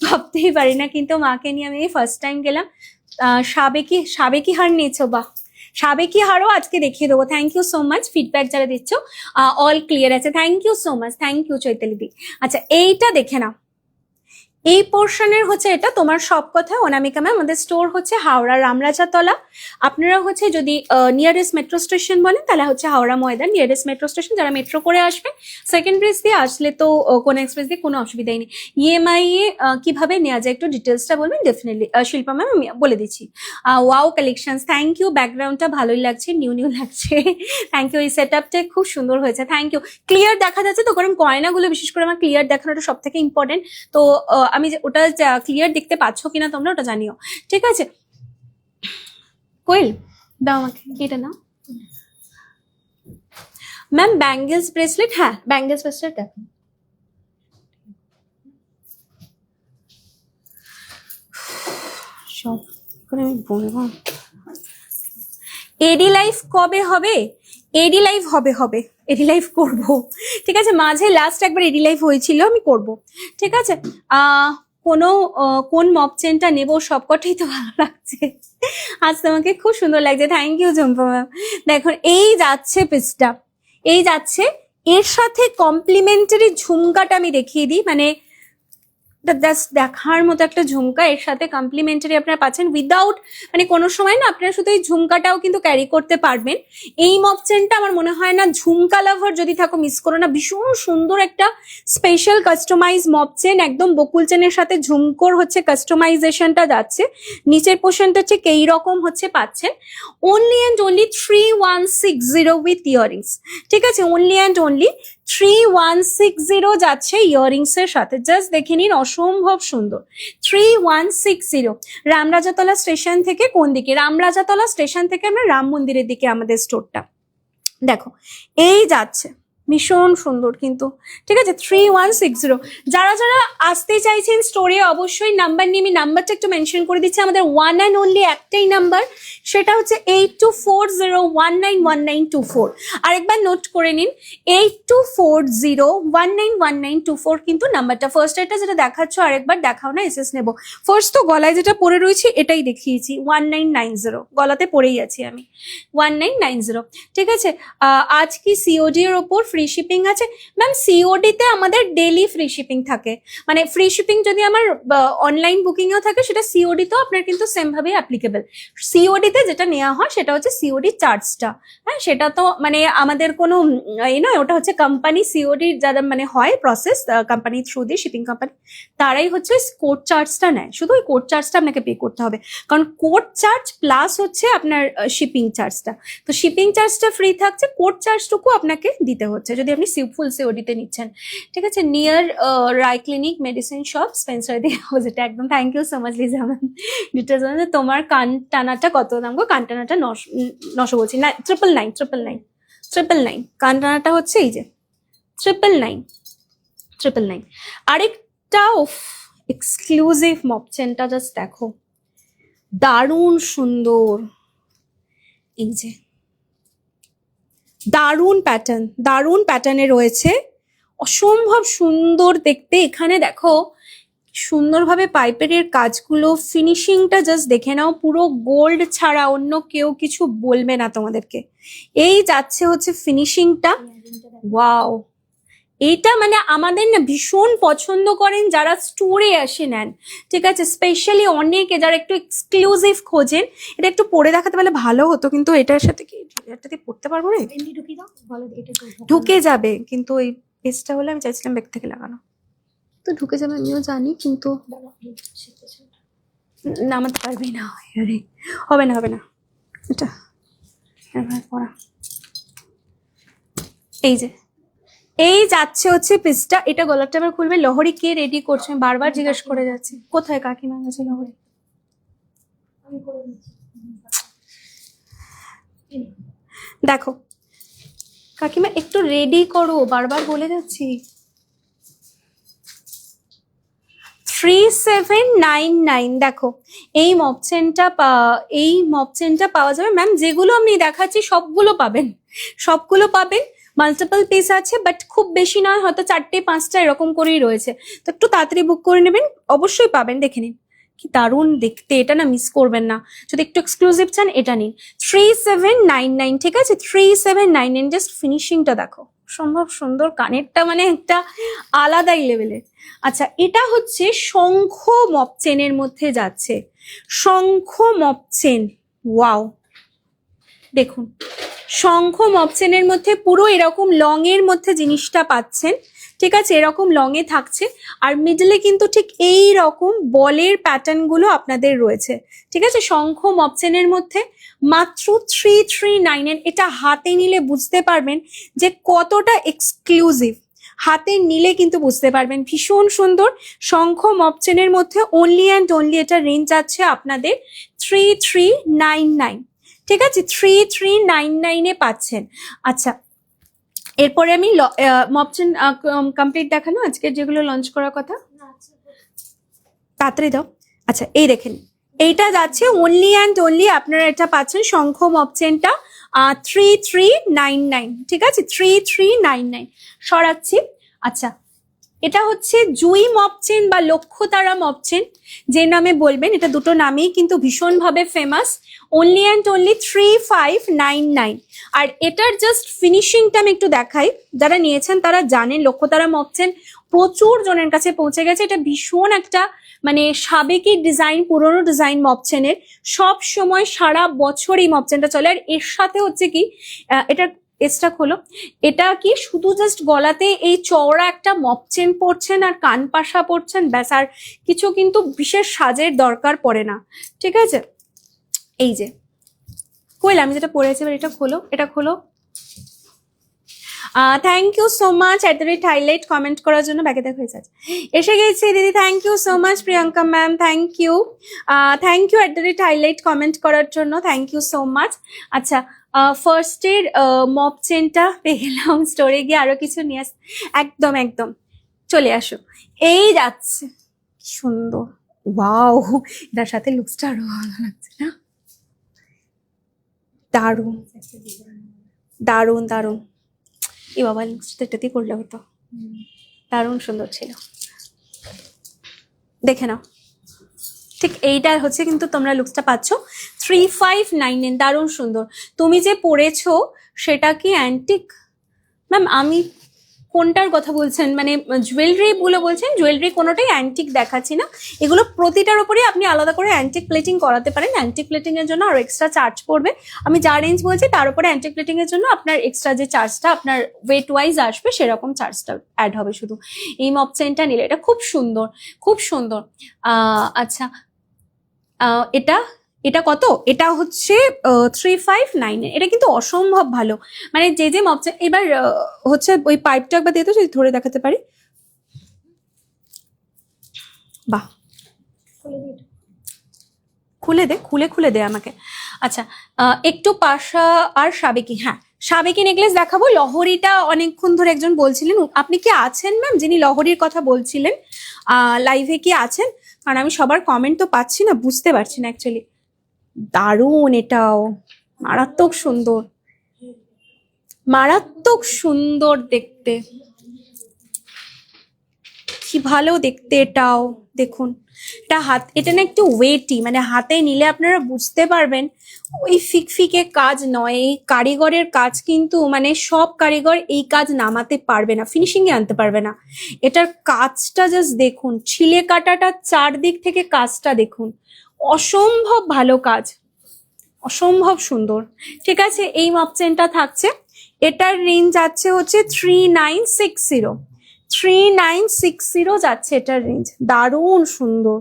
Speaker 1: ভাবতেই পারি না, কিন্তু মাকে নিয়ে আমি ফার্স্ট টাইম গেলাম। সাবেকি হার নিয়েছো, বাহ, সাবেকি হারও আজকে দেখিয়ে দেবো। Thank you so much, feedback যারা দিচ্ছ অল ক্লিয়ার আছে, thank you so much, thank you Chaitali di. আচ্ছা এইটা দেখে নাও, এই পোর্শনের হচ্ছে এটা তোমার সব কথা অনামিকা ম্যাম। আমাদের স্টোর হচ্ছে হাওড়া রামরাজাতলা। আপনারা হচ্ছে যদি নিয়ারেস্ট মেট্রো স্টেশন বলেন তাহলে হচ্ছে Howrah Maidan nearest metro station. যারা মেট্রো করে আসবে সেকেন্ড ব্রিজ দিয়ে আসলে তো কোনো এক্সপ্রেস দিয়ে কোনো অসুবিধাই নেই। ইএমআই এ কিভাবে নেওয়া যায় একটু ডিটেলসটা বলবেন। ডেফিনেটলি শিল্পা ম্যাম আমি বলে দিচ্ছি। ওয়াও কালেকশনস, থ্যাংক ইউ, ব্যাকগ্রাউন্ডটা ভালোই লাগছে, নিউ লাগছে, থ্যাংক ইউ। এই সেট আপটা খুব সুন্দর হয়েছে, থ্যাংক ইউ। ক্লিয়ার দেখা যাচ্ছে তো, কারণ গয়নাগুলো বিশেষ করে আমার ক্লিয়ার দেখানোটা সব থেকে ইম্পর্টেন্ট। তো আমি ওটা ক্লিয়ার দেখতে পাচ্ছ কিনা তোমরা ওটা জানিও। ঠিক আছে, কোয়েল দাও আমাকে এটা নাও ম্যাম। ব্যাঙ্গেলস ব্রেসলেট, হ্যাঁ ব্যাঙ্গেলস ব্রেসলেট দেখো। সব করে আমি বলবো এডি লাইফ কবে হবে? এডি লাইফ হবে, এডি লাইফ করবো। ঠিক আছে, মাঝে লাস্ট একবার এডি লাইফ হয়েছিল, আমি করব। ঠিক আছে, কোন মপ চেনটা নেবো, সবকটাই তো ভালো লাগছে আজ, তোমাকে খুব সুন্দর লাগছে, থ্যাংক ইউ ঝুম্পা ম্যাম। দেখুন এই যাচ্ছে পিসটা, এই যাচ্ছে, এর সাথে কমপ্লিমেন্টারি ঝুমকাটা আমি দেখিয়ে দিই, মানে জাস্ট দেখার মতো একটা ঝুমকা এর সাথে কমপ্লিমেন্টারি আপনারা পাচ্ছেন উইদাউট, মানে কোনো সময় না আপনারা শুধু এই ঝুমকাটাও কিন্তু ক্যারি করতে পারবেন। এই মপ চেনটা আমার মনে হয় না, ঝুমকা লাভার যদি থাকো মিস করো না, ভীষণ সুন্দর একটা স্পেশাল কাস্টমাইজ মপ চেন, একদম বকুল চেনের সাথে ঝুমকোর হচ্ছে কাস্টমাইজেশনটা যাচ্ছে। নিচের পোর্শনটা হচ্ছে এই রকম হচ্ছে পাচ্ছেন, only and only 3160 with earrings. ঠিক আছে, অনলি অ্যান্ড অনলি 3160 যাচ্ছে ইয়ারিংস এর সাথে, জাস্ট দেখে নিন, অসম্ভব সুন্দর। 3160 রামরাজাতলা স্টেশন থেকে কোন দিকে? রামরাজাতলা স্টেশন থেকে আমরা রাম মন্দিরের দিকে আমাদের স্টোরটা, দেখো এই যাচ্ছে, ভীষণ সুন্দর কিন্তু। ঠিক আছে, 3160। যারা যারা আসতে চাইছেন স্টোরে অবশ্যই নাম্বার নিয়ে, আমি নাম্বারটা একটু মেনশন করে দিচ্ছি। আমাদের ওয়ান অ্যান্ড অনলি একটাই নাম্বার, সেটা হচ্ছে 8240191924। আরেকবার নোট করে নিন, 8240191924 কিন্তু নাম্বারটা। ফার্স্ট এটা যেটা দেখাচ্ছ আরেকবার দেখাও না, এসএস নেবো। ফার্স্ট তো গলায় যেটা পরে রয়েছে এটাই দেখিয়েছি, 1990, গলাতে পরেই আছি আমি, 1990। ঠিক আছে, আজ কি সিওডি এর ওপর ফ্রি শিপিং আছে ম্যাম। সিওডি তে আমাদের ডেলি ফ্রি শিপিং থাকে, মানে ফ্রি শিপিং যদি আমার অনলাইন বুকিং এও থাকে সেটা সিওডি তেও আপনার কিন্তু সেম ভাবে অ্যাপ্লিকেবল। সিওডি তে যেটা নেওয়া হয় সেটা হচ্ছে সিওডি চার্জটা, হ্যাঁ সেটা তো মানে আমাদের কোনো নয়, ওটা হচ্ছে কোম্পানি সিওডি যারা মানে হয় প্রসেস কোম্পানি থ্রু দিয়ে শিপিং কোম্পানি, তারাই হচ্ছে কোড চার্জটা নেয়, শুধু ওই কোড চার্জটা আপনাকে পে করতে হবে, কারণ কোড চার্জ প্লাস হচ্ছে আপনার শিপিং চার্জটা, তো শিপিং চার্জটা ফ্রি থাকছে, কোড চার্জটুকু আপনাকে দিতে হচ্ছে যদি আপনি ফুল সিওডিতে নিচ্ছেন, ঠিক আছে। Near Roy clinic medicine shop Spencer দিয়ে অপোজিটে একদম। Thank you so much Liza ma'am details. তোমার কান টানাটা কত দাম গো? কান টানাটা 900 বলছি না, 999 কান টানাটা হচ্ছে এই যে 999। আরেকটা এক্সক্লুসিভ মপ চেনটা জাস্ট দেখো, দারুণ সুন্দর, এই যে দারুণ প্যাটার্নে রয়েছে, অসম্ভব সুন্দর দেখতে। এখানে দেখো সুন্দরভাবে পাইপের এর কাজগুলো, ফিনিশিংটা জাস্ট দেখে নাও, পুরো গোল্ড ছাড়া অন্য কেউ কিছু বলবে না তোমাদেরকে। এই যাচ্ছে হচ্ছে ফিনিশিংটা, ওয়াও। এটা মানে আমাদের না ভীষণ পছন্দ করেন যারা স্টোরে এসে নেন, ঠিক আছে, স্পেশালি অনেকে যারা একটু এক্সক্লুসিভ খোঁজেন। এটা একটু পরে দেখাতে পারলে ভালো হতো, কিন্তু এটার সাথে কি এটাতে পড়তে পারবো না, ঢুকে যাবে, কিন্তু ওই পেজটা হলে আমি চাইছিলাম ব্যাগ থেকে লাগানো, তো ঢুকে যাবে আমিও জানি, কিন্তু নামাতে পারবি না, আরে হবে না এটা পড়া। এই যে এই যাচ্ছে হচ্ছে পিসটা, এটা গলাটা আবার খুলবে। লহরি কে রেডি করছে আমি বারবার জিজ্ঞেস করে যাচ্ছি, কোথায় কাকিমা গেছে লহরি? দেখো কাকিমা একটু রেডি করো, বারবার বলে যাচ্ছি। 3799 দেখো এই মপ চেনটা পাওয়া যাবে ম্যাম। যেগুলো আমি দেখাচ্ছি সবগুলো পাবেন, মাল্টিপল পিস আছে, বাট খুব বেশি নয়, হয়তো 4-5টা এরকম করেই রয়েছে, তো একটু তাড়াতাড়ি বুক করে নেবেন, অবশ্যই পাবেন। দেখে নিন কি দারুণ দেখতে, এটা না মিস করবেন না, যদি একটু এক্সক্লুসিভ চান এটা নিন। 3799, ঠিক আছে, 3799। জাস্ট ফিনিশিংটা দেখো, সম্ভব সুন্দর, কানেরটা মানে একটা আলাদাই লেভেলের। আচ্ছা, এটা হচ্ছে শঙ্খ মপ চেনের মধ্যে যাচ্ছে, শঙ্খ মপ চেন, ওয়াও। দেখুন শঙ্খ মপ চেনের মধ্যে পুরো এরকম লং এর মধ্যে জিনিসটা পাচ্ছেন, ঠিক আছে, এরকম লং এ থাকছে, আর মিডলে কিন্তু ঠিক এই রকম বলের প্যাটার্ন গুলো আপনাদের রয়েছে, ঠিক আছে। শঙ্খ মপ চেনের মধ্যে মাত্র 339 এর। এটা হাতে নিলে বুঝতে পারবেন যে কতটা এক্সক্লুসিভ, হাতে নিলে কিন্তু বুঝতে পারবেন, ভীষণ সুন্দর। শঙ্খ মপ চেনের মধ্যে অনলি অ্যান্ড অনলি এটা রেঞ্জ আছে আপনাদের 3399, ঠিক আছে, 3399 এ পাচ্ছেন। আচ্ছা, এরপরে আমি মপ চেন কমপ্লিট দেখানো আজকে যেগুলো লঞ্চ করার কথা, তাড়াতাড়ি দাও। আচ্ছা, এই দেখেন এইটা যাচ্ছে অনলি অ্যান্ড অনলি আপনারা এটা পাচ্ছেন শঙ্খ মপ চেনটা 3399, ঠিক আছে, 3399 সরাচ্ছি। আচ্ছা, এটা হচ্ছে জুই মপ চেন বা লক্ষ্যতারা মপ চেন, যে নামে বলবেন, এটা দুটো নামেই কিন্তু ভীষণভাবে ফেমাস, অনলি অ্যান্ড অনলি 3599। আর এটার জাস্ট ফিনিশিংটা আমি একটু দেখাই, যারা নিয়েছেন তারা জানেন লক্ষ্যতারা মপ চেন প্রচুর জনের কাছে পৌঁছে গেছে। এটা ভীষণ একটা মানে সাবেকি ডিজাইন, পুরনো ডিজাইন মপ চেনের, সব সময় সারা বছর এই মপ চেনটা চলে। আর এর সাথে হচ্ছে কি এটার এক্সট্রা হলো, এটা কি শুধু জাস্ট গলাতে এই চওড়া একটা মপ চেন পরছেন আর কান পাশা পরছেন, ব্যাস, আর কিছু কিন্তু বিশেষ সাজের দরকার পড়ে না, ঠিক আছে। এই যে কইলে আমি যেটা পরেছি, এবার এটা খোলো। Thank you so much @highlight comment করার জন্য, ব্যাগে দেখা হয়েছে এসে গেছি দিদি, thank you so much Priyanka ma'am, thank you @highlight comment করার জন্য, থ্যাংক ইউ সো মাচ। আচ্ছা, ফার্স্টের মপ চেনটা পেয়ে গেলাম, স্টোরে গিয়ে আরো কিছু নিয়ে আস, একদম চলে আসো। এই যাচ্ছে সুন্দর, ওয়াও, এটার সাথে লুকসটা আরো ভালো লাগছে না, দারুণ। এ বাবা, লিপস্টিক এটাতেই করলে হতো, দারুণ সুন্দর ছিল, দেখে নাও। ঠিক এইটা হচ্ছে কিন্তু তোমরা লুকসটা পাচ্ছ 3599, দারুণ সুন্দর। তুমি যে পরেছো সেটা কি অ্যান্টিক ম্যাম আমি কোনটার কথা বলছেন, মানে জুয়েলারি গুলো বলছেন? জুয়েলারি কোনোটাই অ্যান্টিক দেখাচ্ছি না, এগুলো প্রতিটার উপরেই আপনি আলাদা করে অ্যান্টিক প্লেটিং করাতে পারেন। অ্যান্টিক প্লেটিং এর জন্য আরো এক্সট্রা চার্জ পড়বে। আমি যা রেঞ্জ বলছি তার উপরে অ্যান্টিক প্লেটিং এর জন্য আপনার এক্সট্রা যে চার্জটা আপনার ওয়েট ওয়াইজ আসবে সেরকম চার্জটা অ্যাড হবে শুধু। এই মপ চেনটা নিলে এটা খুব সুন্দর, খুব সুন্দর। আচ্ছা এটা এটা কত? এটা হচ্ছে 359। এটা কিন্তু অসম্ভব ভালো, মানে যে যে মপ চেন। এবার হচ্ছে ওই পাইপটা একবার দিয়ে তো, যদি ধরে দেখাতে পারি। বাহ, খুলে দে, খুলে খুলে দে আমাকে। আচ্ছা একটু পাশা আর সাবেকি, হ্যাঁ সাবেকি নেকলেস দেখাবো। লহরিটা অনেকক্ষণ ধরে একজন বলছিলেন, আপনি কি আছেন ম্যাম যিনি লহরির কথা বলছিলেন? লাইভে কি আছেন? কারণ আমি সবার কমেন্ট তো পাচ্ছি না, বুঝতে পারছি না অ্যাকচুয়ালি। দারুণ, এটাও মারাত্মক সুন্দর, মারাত্মক সুন্দর দেখতে, কি ভালো দেখতে এটাও। দেখুন এটা এটা না একটু ওয়েটি, মানে হাতে নিলে আপনারা বুঝতে পারবেন ওই ফিকফিকে কাজ নয়। এই কারিগরের কাজ কিন্তু মানে সব কারিগর এই কাজ নামাতে পারবে না, ফিনিশিং এ আনতে পারবে না। এটার কাজটা জাস্ট দেখুন, ছিলে কাটাটা চারদিক থেকে কাজটা দেখুন, অসম্ভব ভালো কাজ, অসম্ভব সুন্দর। ঠিক আছে, এই মপ চেনটা থাকছে। এটার রেঞ্জ যাচ্ছে হচ্ছে 3960, 3960 যাচ্ছে এটার রেঞ্জ। দারুণ সুন্দর,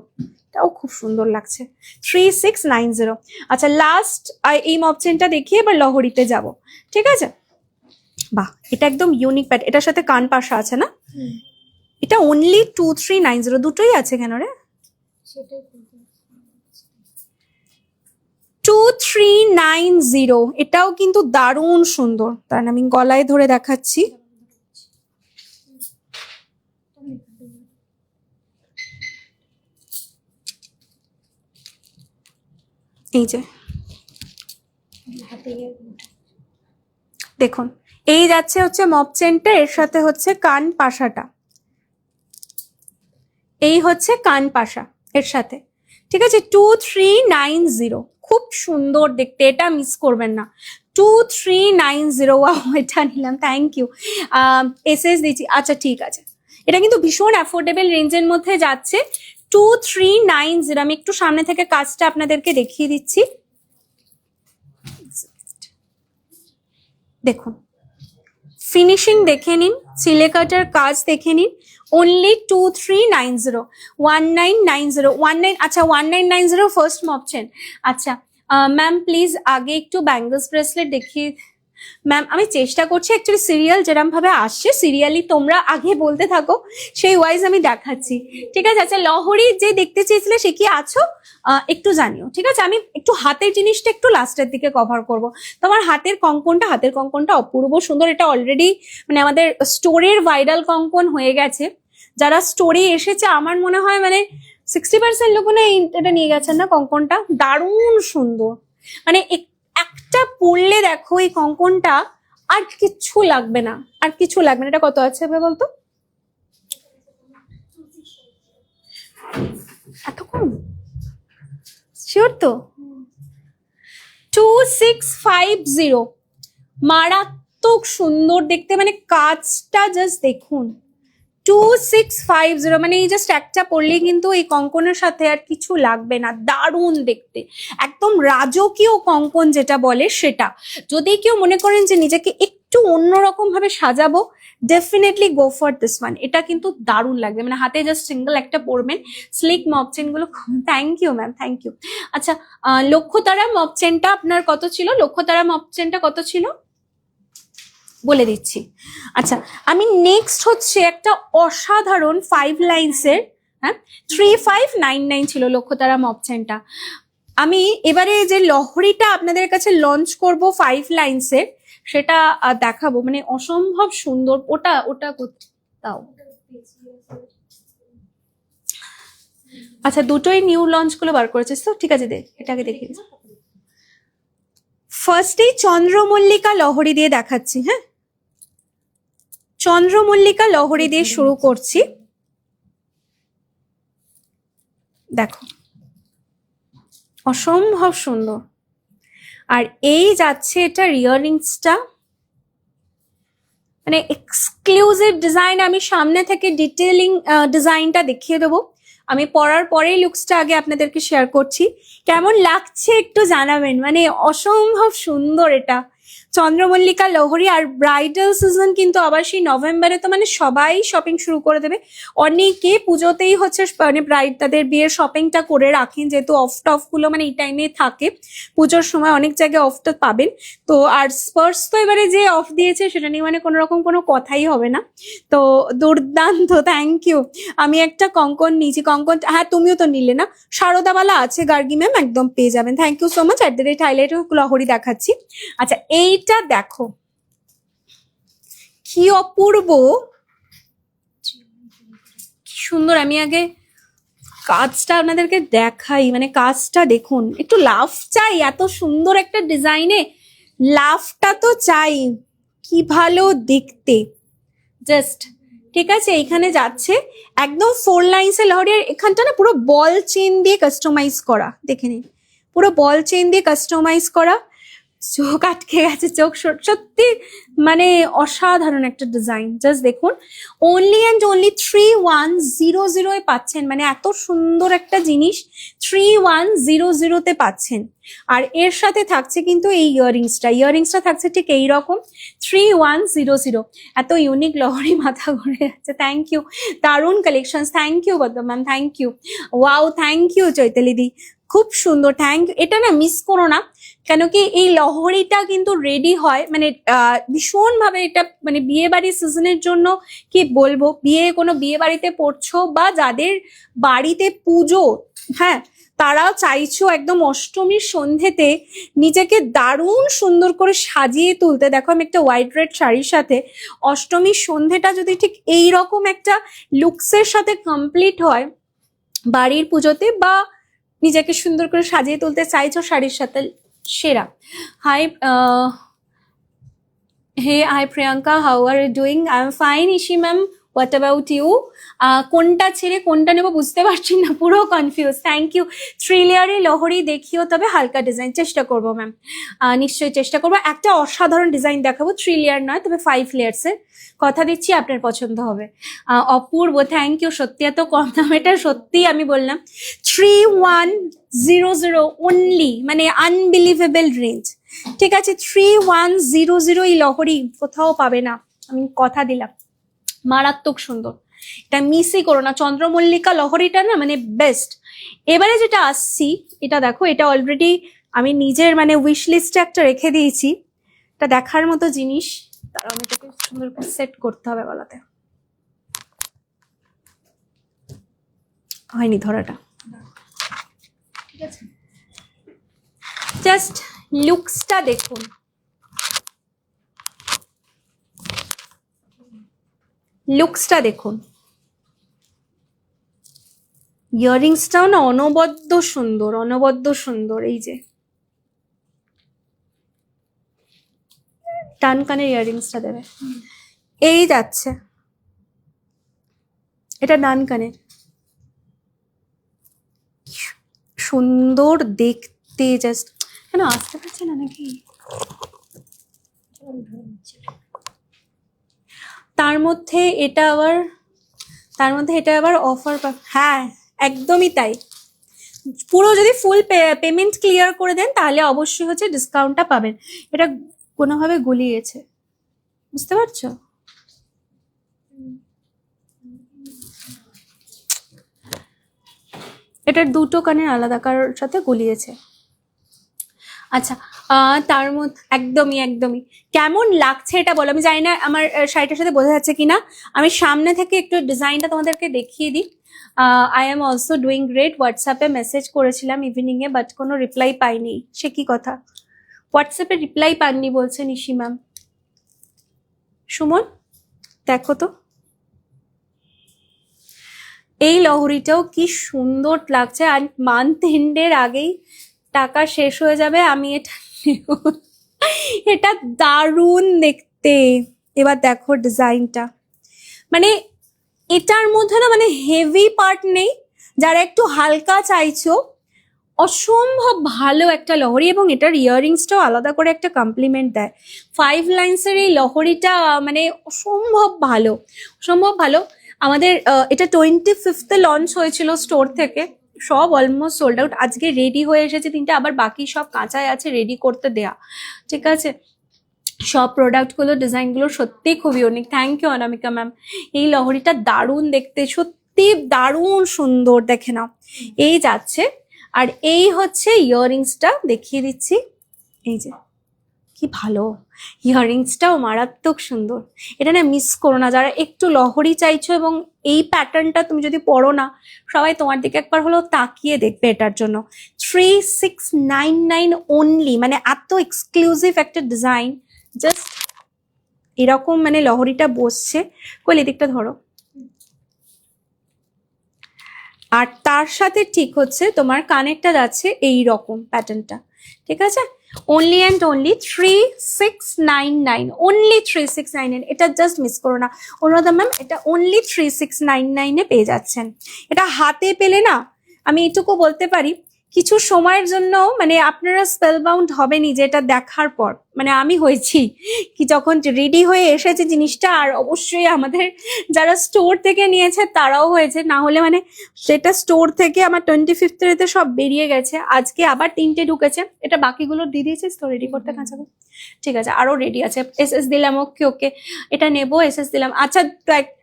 Speaker 1: এটাও খুব সুন্দর লাগছে, 3690। আচ্ছা লাস্ট এই মপ চেনটা দেখিয়ে এবার লহরিতে যাব। ঠিক আছে, বাহ এটা একদম ইউনিক প্যাট, এটার সাথে কান পাশা আছে না? এটা অনলি 2390, দুটোই আছে কেন রে? 2390, এটাও কিন্তু দারুণ সুন্দর। তার আমি গলায় ধরে দেখাচ্ছি। এই যে দেখুন, এই যাচ্ছে হচ্ছে মপ চেনটা, এর সাথে হচ্ছে কান পাশাটা, এই হচ্ছে কান পাশা এর সাথে। ঠিক আছে, 2390, খুব সুন্দর দেখতে, এটা মিস করবেন না। 2390, এটা নিলাম, থ্যাংক ইউ। এসএস দিচ্ছি, আচ্ছা ঠিক আছে। এটা কিন্তু ভীষণ অ্যাফোর্ডেবল রেঞ্জের মধ্যে যাচ্ছে, 2390। আমি একটু সামনে থেকে কাজটা আপনাদেরকে দেখিয়ে দিচ্ছি। দেখুন ফিনিশিং দেখে নিন, সিলে কাটার কাজ দেখে নিন। অনলি 2390, 1990, 19। আচ্ছা 1990 ফার্স্ট মপ চেন। আচ্ছা ম্যাম প্লিজ আগে একটু ব্যাঙ্গলস ব্রেসলেট দেখিয়ে। ম্যাম আমি চেষ্টা করছি, অ্যাকচুয়ালি সিরিয়াল যেরকম ভাবে আসছে সিরিয়ালি তোমরা আগে বলতে থাকো, সেই ওয়াইজ আমি দেখাচ্ছি। ঠিক আছে, আচ্ছা লহরি যে দেখতে চেয়েছিলে সে কি আছো একটু জানিও। ঠিক আছে, আমি একটু হাতের জিনিসটা একটু লাস্টের দিকে কভার করব। তোমার হাতের কঙ্কনটা অপূর্ব সুন্দর। এটা অলরেডি মানে আমাদের স্টোরের ভাইরাল কঙ্কন হয়ে গেছে। যারা স্টোরে এসেছে আমার মনে হয় মানে 60% লোক না এটা নিয়ে গেছেন না কঙ্কনটা। দারুণ সুন্দর, মানে একটা পরলে দেখো এই কঙ্কনটা, আর কিচ্ছু লাগবে না, আর কিছু লাগবে না। এটা কত আছে বলতো? এত কম? শিওর তো? 2650, মারাত্মক সুন্দর দেখতে, মানে কাজটা জাস্ট দেখুন। 2650, মানে এই জাস্ট একটা পরলেই কিন্তু এই কঙ্কনের সাথে আর কিছু লাগবে না। দারুণ দেখতে, একদম রাজকীয় কঙ্কন যেটা বলে সেটা। যদি কেউ মনে করেন যে নিজেকে একটু অন্যরকম ভাবে সাজাবো, definitely go for this one. এটা কিন্তু দারুণ লাগবে, মানে হাতে জাস্ট সিঙ্গেল একটা পরবেন। স্লিক মপ চেন গুলো, thank you ma'am, thank you. আচ্ছা লক্ষ্যতারা মপ চেনটা আপনার কত ছিল? লক্ষ্যতারা মপ চেনটা কত ছিল বলে দিচ্ছি। আচ্ছা আমি নেক্সট হচ্ছে একটা অসাধারণ 5 লাইন্সের, হ্যাঁ 3599 ছিল লক্ষ্যতারা মপ চেনটা। আমি এবারে যে লহরিটা আপনাদের কাছে লঞ্চ করব 5 লাইন্সের, সেটা দেখাবো, মানে অসম্ভব সুন্দর। ওটা ওটা তাও আচ্ছা দুটোই নিউ লঞ্চ গুলো বার করেছিস তো? ঠিক আছে, এটাকে দেখিয়ে দিচ্ছি। ফার্স্টেই চন্দ্রমল্লিকা লহরি দিয়ে দেখাচ্ছি। হ্যাঁ চন্দ্রমল্লিকা লহরি দিয়ে শুরু করছি। দেখো অসম্ভব সুন্দর। আর এই যাচ্ছে এটা ইয়াররিংসটা, মানে এক্সক্লুসিভ ডিজাইন। আমি সামনে থেকে ডিটেলিং ডিজাইনটা দেখিয়ে দেবো। আমি পরার পরেই লুকসটা আগে আপনাদেরকে শেয়ার করছি। কেমন লাগছে একটু জানাবেন, মানে অসম্ভব সুন্দর এটা। চন্দ্রমল্লিকা লহরী, আর ব্রাইডাল সিজন কিন্তু আবার সেই নভেম্বরে, তো মানে সবাই শপিং শুরু করে দেবে। অনেকে পুজোতেই হচ্ছে মানে ব্রাইড তাদের বিয়ের শপিংটা করে রাখেন, যেহেতু অফ টফ গুলো মানে এই টাইমে থাকে। পুজোর সময় অনেক জায়গায় অফটা পাবেন। তো আর স্পার্স তো এবারে যে অফ দিয়েছে সেটা নিয়ে মানে কোনো রকম কোনো কথাই হবে না। তো দুর্দান্ত, থ্যাংক ইউ। আমি একটা কঙ্কন নিয়েছি, কঙ্কন, হ্যাঁ তুমিও তো নিলে না, শারদাওয়ালা আছে গার্গি ম্যাম, একদম পেয়ে যাবেন। Thank you so much. @Highlight লহরী দেখাচ্ছি। আচ্ছা এইটা দেখো কি অপূর্ব, কি সুন্দর। আমি আগে কাজটা আপনাদেরকে দেখাই, মানে কাজটা দেখুন, একটু লাভ চাই এত সুন্দর একটা ডিজাইনে, লাভটা তো চাই। কি ভালো দেখতে, জাস্ট ঠিক আছে। এখানে যাচ্ছে একদম 4 লাইন্সে লহরী, আর এখানটা না পুরো বল চেন দিয়ে কাস্টমাইজ করা, দেখে নিন, পুরো বল চেন দিয়ে কাস্টমাইজ করা। চোখ আটকে গেছে, চোখ সত্যি মানে অসাধারণ একটা ডিজাইন। জাস্ট দেখুন, অনলি অ্যান্ড অনলি 3100 পাচ্ছেন, মানে এত সুন্দর একটা জিনিস 3100-তে পাচ্ছেন। আর এর সাথে থাকছে কিন্তু এই ইয়াররিংসটা থাকছে ঠিক এইরকম 3100। এত ইউনিক লহরী, মাথা ঘুরে যাচ্ছে। থ্যাংক ইউ, দারুণ collection, thank you Badda ma'am, thank you. Wow, thank you Chaitali di, খুব সুন্দর, থ্যাংক ইউ। এটা না মিস করো না, কেন কি এই লহরীটা কিন্তু রেডি হয় মানে ভীষণ ভাবে, এটা মানে বিয়ে বাড়ির সিজনের জন্য কি বলবো, কোনো বিয়ে বাড়িতে পড়ছো বা যাদের বাড়িতে পুজো, হ্যাঁ তারাও চাইছো একদম অষ্টমীর সন্ধেতে নিজেকে দারুণ সুন্দর করে সাজিয়ে তুলতে। দেখো আমি একটা হোয়াইট রেড শাড়ির সাথে অষ্টমীর সন্ধেটা যদি ঠিক এইরকম একটা লুকসের সাথে কমপ্লিট হয় বাড়ির পুজোতে, বা নিজেকে সুন্দর করে সাজিয়ে তুলতে চাইছো শাড়ির সাথে, সেরা। Hi hi Priyanka, how are you doing? I am fine Ishi ma'am, what about you? কোনটা ছেড়ে কোনটা নেবো বুঝতে পারছি না, পুরো কনফিউজ। Thank you. 3 লেয়ারে লহরী দেখিও, তবে হালকা ডিজাইন চেষ্টা করবো ম্যাম, নিশ্চয়ই চেষ্টা করবো। একটা অসাধারণ ডিজাইন দেখাবো, 3 লেয়ার নয় তবে 5 লেয়ার্সের, কথা দিচ্ছি আপনার পছন্দ হবে। অপূর্ব, থ্যাংক ইউ। সত্যি এত কম দাম, এটা সত্যি আমি বললাম 3100 অনলি, মানে আনবিলিভেবল রেঞ্জ। ঠিক আছে, 3100 এই লহরী কোথাও পাবে না, আমি কথা দিলাম। মারাত্মক সুন্দর, এটা মিসই করো না। চন্দ্রমল্লিকা লহরীটা না মানে বেস্ট। এবারে যেটা আসছি, এটা দেখো, এটা অলরেডি আমি নিজের মানে উইশ লিস্টে একটা রেখে দিয়েছি, এটা দেখার মতো জিনিস। তার আমি এটাকে সুন্দর করে সেট করতে হবে গলাতে, হয়নি ধরাটা, ঠিক আছে। জাস্ট লুকসটা দেখুন, লুকসটা দেখুন। ইয়াররিংসটাও না অনবদ্য সুন্দর, অনবদ্য সুন্দর। এই যে টান কানের ইয়াররিংসটা দেবে, এই যাচ্ছে, এটা ডান কানের, সুন্দর দেখতে। জাস্ট কেন আসতে পারছে না নাকি? তার মধ্যে এটা আবার অফার, হ্যাঁ একদমই তাই। পুরো যদি ফুল পেমেন্ট ক্লিয়ার করে দেন তাহলে অবশ্যই হচ্ছে ডিসকাউন্টটা পাবেন। এটা কোনোভাবে গুলিয়েছে, বুঝতে পারছো? এটার দুটো কানের আলাদা কারোর সাথে গুলিয়েছে। আচ্ছা, তার মধ্যে একদমই কেমন লাগছে এটা বলো। আমি জানি না আমার শাড়িটার সাথে বোঝা যাচ্ছে কিনা, আমি সামনে থেকে একটু ডিজাইনটা তোমাদেরকে দেখিয়ে দিই। I am also doing great. হোয়াটসঅ্যাপে মেসেজ করেছিলাম ইভিনিং এ, বাট কোনো রিপ্লাই পাইনি। সে কি কথা, হোয়াটসঅ্যাপে রিপ্লাই পাননি বলছে নিশি ম্যাম। সুমন দেখো তো, এই লহরীটাও কি সুন্দর লাগছে। আর মান্থ এন্ডের আগেই টাকা শেষ হয়ে যাবে, আমি এটা এটা দারুণ দেখতে। এবার দেখো ডিজাইনটা, মানে এটার মধ্যে না মানে হেভি পার্ট নেই, যারা একটু হালকা চাইছো অসম্ভব ভালো একটা লহরি, এবং এটার ইয়াররিংসটাও আলাদা করে একটা কমপ্লিমেন্ট দেয়। 5 লাইন্সের এই লহরিটা মানে অসম্ভব ভালো, অসম্ভব ভালো। আমাদের এটা 25 লঞ্চ হয়েছিল স্টোর থেকে, সব অলমোস্ট সোল্ড আউট। আজকে রেডি হয়ে এসেছে 3টে, আবার বাকি সব কাঁচায় আছে রেডি করতে দেয়া, ঠিক আছে। সব প্রোডাক্টগুলো ডিজাইনগুলো সত্যি খুবই unique. Thank you Anamika ma'am. এই লহরিটা দারুণ দেখতে, সত্যি দারুণ সুন্দর, দেখে নাও। এই যাচ্ছে, আর এই হচ্ছে ইয়াররিংসটা দেখিয়ে দিচ্ছি। এই যে কি ভালো, ইয়াররিংসটাও মারাত্মক সুন্দর। এটা না মিস করো না, যারা একটু লহরি চাইছো এবং এই প্যাটার্নটা তুমি যদি পরো না, সবাই তোমার দিকে একবার হলো তাকিয়ে দেখবে এটার জন্য। 3699 অনলি, মানে এত এক্সক্লুসিভ একটা ডিজাইন। জাস্ট এরকম মানে লহরিটা বসছে, কই এদিকটা ধরো। আর তার সাথে ঠিক হচ্ছে তোমার কানেরটা যাচ্ছে এই রকম প্যাটার্নটা, ঠিক আছে। Only and only 3699, only 3699। এটা জাস্ট মিস করো না অনুরাধা ম্যাম, এটা অনলি 3699 পেয়ে যাচ্ছেন। এটা হাতে পেলে না, আমি এটুকু বলতে পারি, কিছু সময়ের জন্য মানে আপনারা স্পেল বাউন্ড হবেনি, যে এটা দেখার পর মানে আমি হয়েছি কি, যখন রেডি হয়ে এসেছে জিনিসটা। আর অবশ্যই আমাদের যারা স্টোর থেকে নিয়েছে তারাও হয়েছে, না হলে মানে সেটা স্টোর থেকে আমার 25th সব বেরিয়ে গেছে। আজকে আবার 3টে ঢুকেছে, এটা বাকিগুলো দিয়ে দিয়েছিস তো রেডি করতে কাঁচাবো, ঠিক আছে। আরো রেডি আছে, এসএস দিলাম, ওকে ওকে, এটা নেবো, এসএস দিলাম। আচ্ছা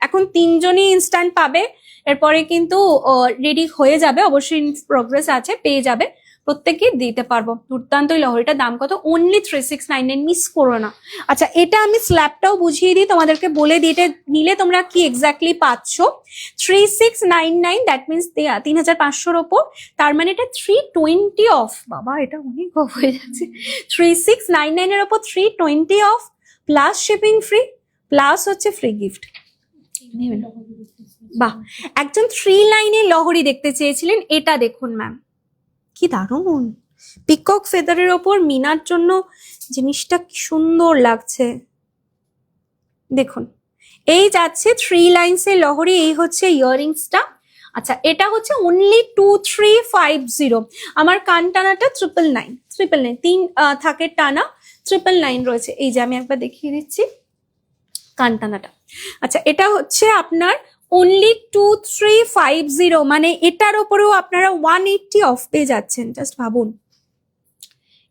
Speaker 1: এখন 3জনই ইনস্ট্যান্ট পাবে, এরপরে কিন্তু রেডি হয়ে যাবে, অবশ্যই প্রগ্রেস আছে, পেয়ে যাবে, প্রত্যেককে দিতে পারবো। দুর্দান্ত এই লহরিটার দাম কত? অনলি 3699, মিস করো না। আচ্ছা এটা আমি স্ল্যাবটাও বুঝিয়ে দিই তোমাদেরকে, বলে দিই এটা নিলে তোমরা কি এক্স্যাক্টলি পাচ্ছ। 3699, দ্যাট মিনস 3500-র ওপর, তার মানে এটা 320 অফ। বাবা এটা অনেক অফ হয়ে যাচ্ছে। 3699-এর ওপর 320 of, plus shipping free, plus হচ্ছে ফ্রি গিফট। বাহ, একজন 3 লাইনের লহরি দেখতে চেয়েছিলেন, এটা দেখুন ম্যাম, কি দারুণ। পিকক ফেদারের ওপর মিনার জন্য জিনিসটা কি সুন্দর লাগছে, দেখুন। এই যাচ্ছে 3 লাইন্সের লহরি, এই হচ্ছে ইয়াররিংসটা। আচ্ছা এটা হচ্ছে অনলি 2350। আমার কান টানাটা 999, 3 থাকে টানা, 999 রয়েছে। এই যে আমি একবার দেখিয়ে দিচ্ছি কান টানাটা। আচ্ছা এটা হচ্ছে আপনার অনলি 2350, মানে এটার ওপরেও আপনারা 180 অফ পেয়ে যাচ্ছেন। জাস্ট ভাবুন,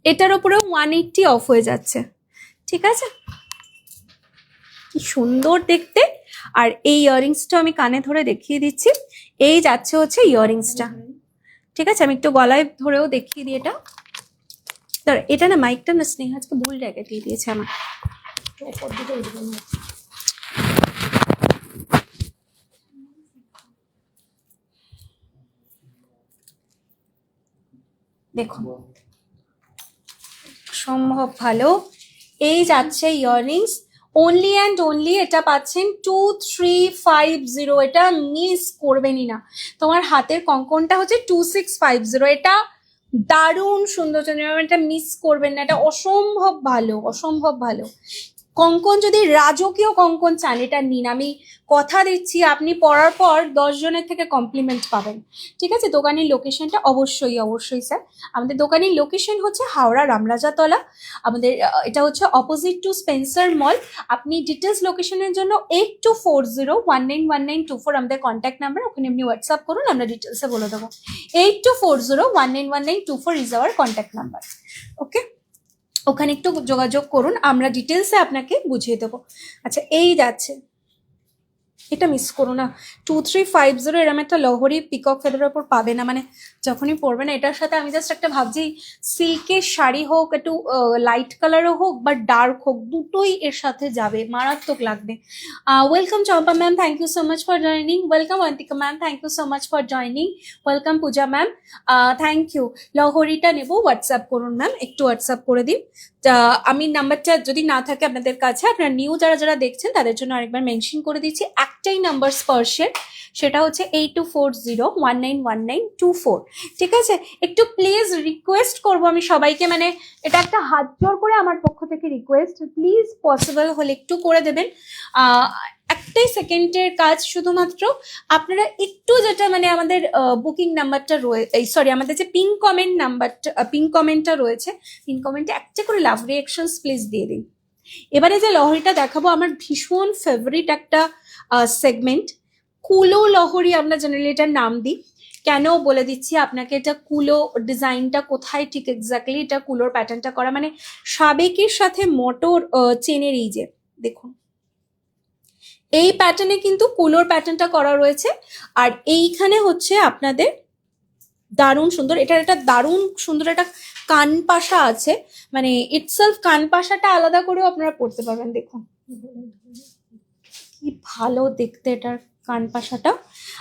Speaker 1: এটার ওপরেও 180 অফ হয়ে যাচ্ছে, ঠিক আছে। কি সুন্দর দেখতে। আর এই ইয়াররিংসটা আমি কানে ধরে দেখিয়ে দিচ্ছি। এই যাচ্ছে হচ্ছে ইয়াররিংসটা, ঠিক আছে। আমি একটু গলায় ধরেও দেখিয়ে দিই এটা। এটা না মাইকটা না স্নেহা আজকে ভুল জায়গায় দিয়ে দিয়েছে আমার। দেখুন সম্ভব ভালো। এই যাচ্ছে ইয়াররিংস, অনলি অ্যান্ড অনলি এটা পাচ্ছেন 2350। এটা মিস করবেনই না। তোমার হাতের কঙ্কনটা হচ্ছে 2650, এটা দারুণ সুন্দর, এটা মিস করবেন না। এটা অসম্ভব ভালো, অসম্ভব ভালো কঙ্কন। যদি রাজকীয় কঙ্কন চান এটা নিন, আমি কথা দিচ্ছি আপনি পরার পর 10 জনের থেকে কমপ্লিমেন্ট পাবেন, ঠিক আছে। দোকানের লোকেশনটা অবশ্যই অবশ্যই স্যার, আমাদের দোকানের লোকেশন হচ্ছে হাওড়া রামরাজাতলা। আমাদের এটা হচ্ছে অপোজিট টু স্পেন্সার মল। আপনি ডিটেলস লোকেশনের জন্য 8240191924 আমাদের কন্ট্যাক্ট নাম্বার, ওখানে এমনি হোয়াটসঅ্যাপ করুন, আমরা ডিটেলসে বলে দেবো। 8240191924 ইজ আওয়ার কন্ট্যাক্ট নাম্বার, ওকে। ওখানে একটু যোগাযোগ করুন, আমরা ডিটেলসে আপনাকে বুঝিয়ে দেবো। আচ্ছা এই যাচ্ছে, এটা মিস করো না। 2350 এরম একটা লহরি পিকক ফেদারের ওপর পাবে না, মানে যখনই পরবে না। এটার সাথে আমি জাস্ট একটা ভাবছি, সিল্কের শাড়ি হোক, একটু লাইট কালারও হোক বা ডার্ক হোক, দুটোই এর সাথে যাবে, মারাত্মক লাগবে। Welcome Champa ma'am, thank you so much for joining. Welcome Antika ma'am, thank you so much for joining. Welcome Puja ma'am, thank you. লহরিটা নেবো, হোয়াটসঅ্যাপ করুন ম্যাম, একটু হোয়াটসঅ্যাপ করে দিন। আমি নাম্বারটা যদি না থাকে আপনাদের কাছে, আপনারা নিউ যারা যারা দেখছেন তাদের জন্য আরেকবার মেনশন করে দিচ্ছি। একটাই নাম্বার স্পর্শের, সেটা হচ্ছে 8240191924, ঠিক আছে। একটু প্লিজ রিকোয়েস্ট করবো আমি সবাইকে, মানে এটা একটা হাত জোর করে আমার পক্ষ থেকে রিকোয়েস্ট, প্লিজ পসিবল হলে একটু করে দেবেন। একটাই সেকেন্ডের কাজ, শুধুমাত্র আপনারা একটু যেটা মানে আমাদের বুকিং নাম্বারটা রয়েছে, সরি আমাদের যে পিন কমেন্ট নাম্বারটা, পিন কমেন্টটা রয়েছে, পিন কমেন্টে একটা করে লাভ রিয়াকশনস প্লিজ দিয়ে দিন। এবারে যে লহরিটা দেখাবো আমার ভীষণ ফেভারিট একটা সেগমেন্ট, কুলো লহরি আমরা জেনারেলি এটার নাম দিই। কেন বলে দিচ্ছি আপনাকে, এটা কুলো ডিজাইনটা কোথায় ঠিক এক্স্যাক্টলি এটা কুলোর প্যাটার্নটা করা, মানে সাবেকের সাথে মটর চেনের এই যে দেখুন এই প্যাটার্নে কিন্তু কুলোর প্যাটার্নটা করা রয়েছে। আর এইখানে হচ্ছে আপনাদের দারুণ সুন্দর, এটার একটা দারুণ সুন্দর একটা কান পাশা আছে, মানে ইটসেলফ কান পাশাটা আলাদা করেও আপনারা পড়তে পারবেন। দেখুন কি ভালো দেখতে এটার কান পাশাটা।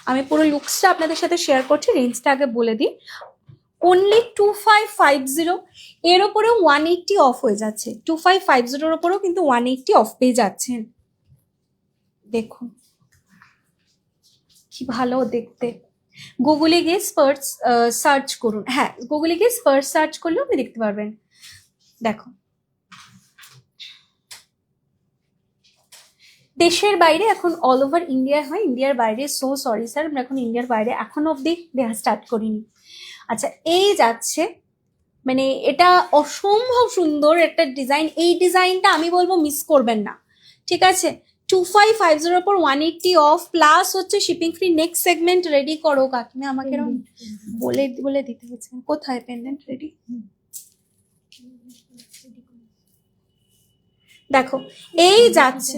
Speaker 1: আমি পুরো লুকসটা আপনাদের সাথে শেয়ার করছি, রেঞ্জটা আগে বলে দিই। অনলি 2550, এর ওপরেও 180 অফ হয়ে যাচ্ছে। 2550 ওপরেও কিন্তু 180 অফ পেয়ে যাচ্ছেন। দেখুন কি ভালো দেখতে। গুগলে গিয়ে স্পার্স সার্চ করুন, হ্যাঁ গুগলে গিয়ে স্পার্স সার্চ করলেও আপনি দেখতে পারবেন। দেখো দেশের বাইরে এখন অল ওভার ইন্ডিয়া হয়, ইন্ডিয়ার বাইরে সো সরি স্যার আমরা এখন ইন্ডিয়ার বাইরে এখন অব্দি দেওয়া স্টার্ট করিনি। আচ্ছা এই যাচ্ছে, মানে এটা অসম্ভব সুন্দর একটা ডিজাইন, এই ডিজাইনটা আমি বলবো মিস করবেন না, ঠিক আছে। 2550 পর 180 অফ প্লাস হচ্ছে shipping free. Next segment ready করো কাকিমা, আমাকে এরকম বলে বলে দিতে হচ্ছে। কোথায় পেন্ডেন্ট রেডি? দেখো এই যাচ্ছে,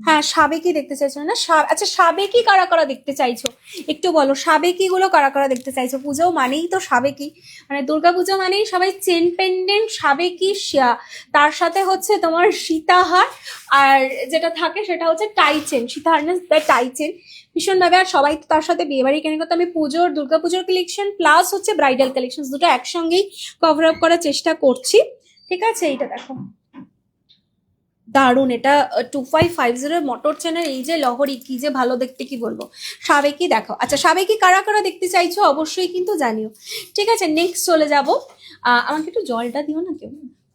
Speaker 1: হ্যাঁ সাবেকি দেখতে চাইছো না? আচ্ছা সাবেকি কারা কারা দেখতে চাইছো একটু বলো, সাবেকি গুলো কারা কারা দেখতে চাইছো? পুজো মানেই তো সাবেকি, মানে দুর্গা পুজো মানেই সবাই চেন পেন্ডেন্ট সাবেকি, তার সাথে হচ্ছে তোমার সীতাহার, আর যেটা থাকে সেটা হচ্ছে টাই চেন, সীতাহার না টাই চেন ভীষণ ভাবে। আর সবাই তো তার সাথে বিয়ে বাড়ি কেনে করতে, আমি পুজোর দুর্গা পুজোর কালেকশন প্লাস হচ্ছে ব্রাইডাল কালেকশন দুটো একসঙ্গেই কভার আপ করার চেষ্টা করছি, ঠিক আছে। এইটা দেখো দারুন, এটা 2550 মটর চেনের এই যে লহরি, কি যে ভালো দেখতে কি বলবো। সাবেকি দেখো, আচ্ছা সাবেকি কারা কারা দেখতে চাইছো অবশ্যই কিন্তু জানিও, ঠিক আছে। নেক্সট চলে যাব, আমাকে একটু জলটা দিও না কেউ।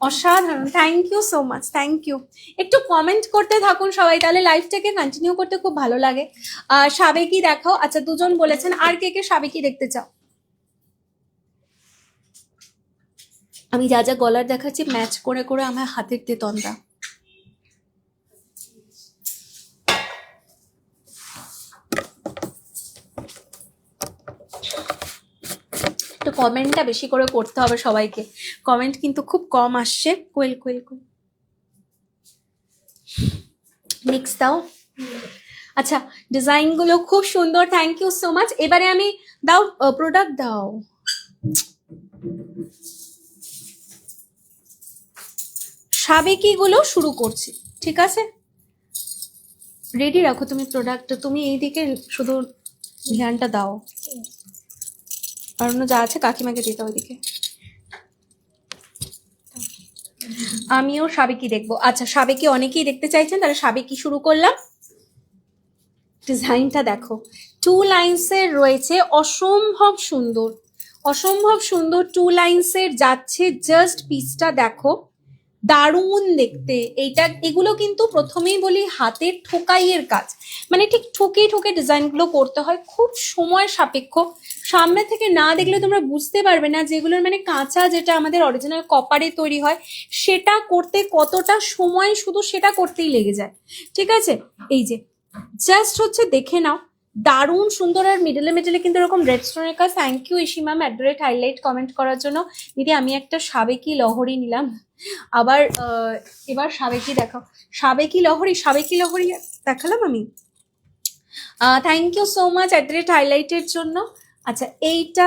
Speaker 1: অসাধারণ, thank you so much, thank you. একটু কমেন্ট করতে থাকুন সবাই, তাহলে লাইভটাকে কন্টিনিউ করতে খুব ভালো লাগে। সাবেকি দেখাও, আচ্ছা দুজন বলেছেন, আর কে কে সাবেকি দেখতে চাও? আমি যা যা গলার দেখাচ্ছি ম্যাচ করে করে আমার হাতের তেতনটা। তো কমেন্টটা বেশি করে করতে হবে সবাইকে, কমেন্ট কিন্তু খুব কম আসছে। কোয়েল কোয়েল কোয়েল নেক্সট দাও। আচ্ছা ডিজাইন গুলো খুব সুন্দর, থ্যাংক ইউ সো মাচ। এবারে আমি দাও প্রোডাক্ট দাও। সাবেকি গুলো শুরু করছি, ঠিক আছে। রেডি রাখো তুমি প্রোডাক্ট, তুমি এইদিকে শুধু ধ্যানটা দাও, আর অন্য যা আছে কাকিমাকে দিতে ওইদিকে। আমিও সাবেকি দেখবো। আচ্ছা সাবেকি অনেকেই দেখতে চাইছেন, তাহলে সাবেকি শুরু করলাম। ডিজাইনটা দেখো 2 লাইন্সের রয়েছে, অসম্ভব সুন্দর, অসম্ভব সুন্দর 2 লাইন্সের যাচ্ছে। জাস্ট পিসটা দেখো দারুণ দেখতে। এইটা এগুলো কিন্তু প্রথমেই বলি হাতের ঠোকাইয়ের কাজ, মানে ঠিক ঠুকে ঠুকে ডিজাইনগুলো করতে হয়, খুব সময় সাপেক্ষ। সামনে থেকে না দেখলে তোমরা বুঝতে পারবে না যেগুলোর মানে কাঁচা যেটা আমাদের অরিজিনাল কপারে তৈরি হয় সেটা করতে কতটা সময় শুধু সেটা করতেই লেগে যায়, ঠিক আছে। এই যে জাস্ট হচ্ছে দেখে নাও, দারুণ সুন্দর। আর মিডলে মিডলে কিন্তু এরকম রেড স্টোনের কাজ। Thank you Ishi ma'am @highlight comment করার জন্য। দিদি আমি একটা সাবেকি লহরি নিলাম, আবার এবার সাবেকি দেখাও। সাবেকি লহরি, সাবেকি লহরি দেখালাম আমি। থ্যাংক ইউ সো মাচ @হাইলাইটের জন্য। আচ্ছা এইটা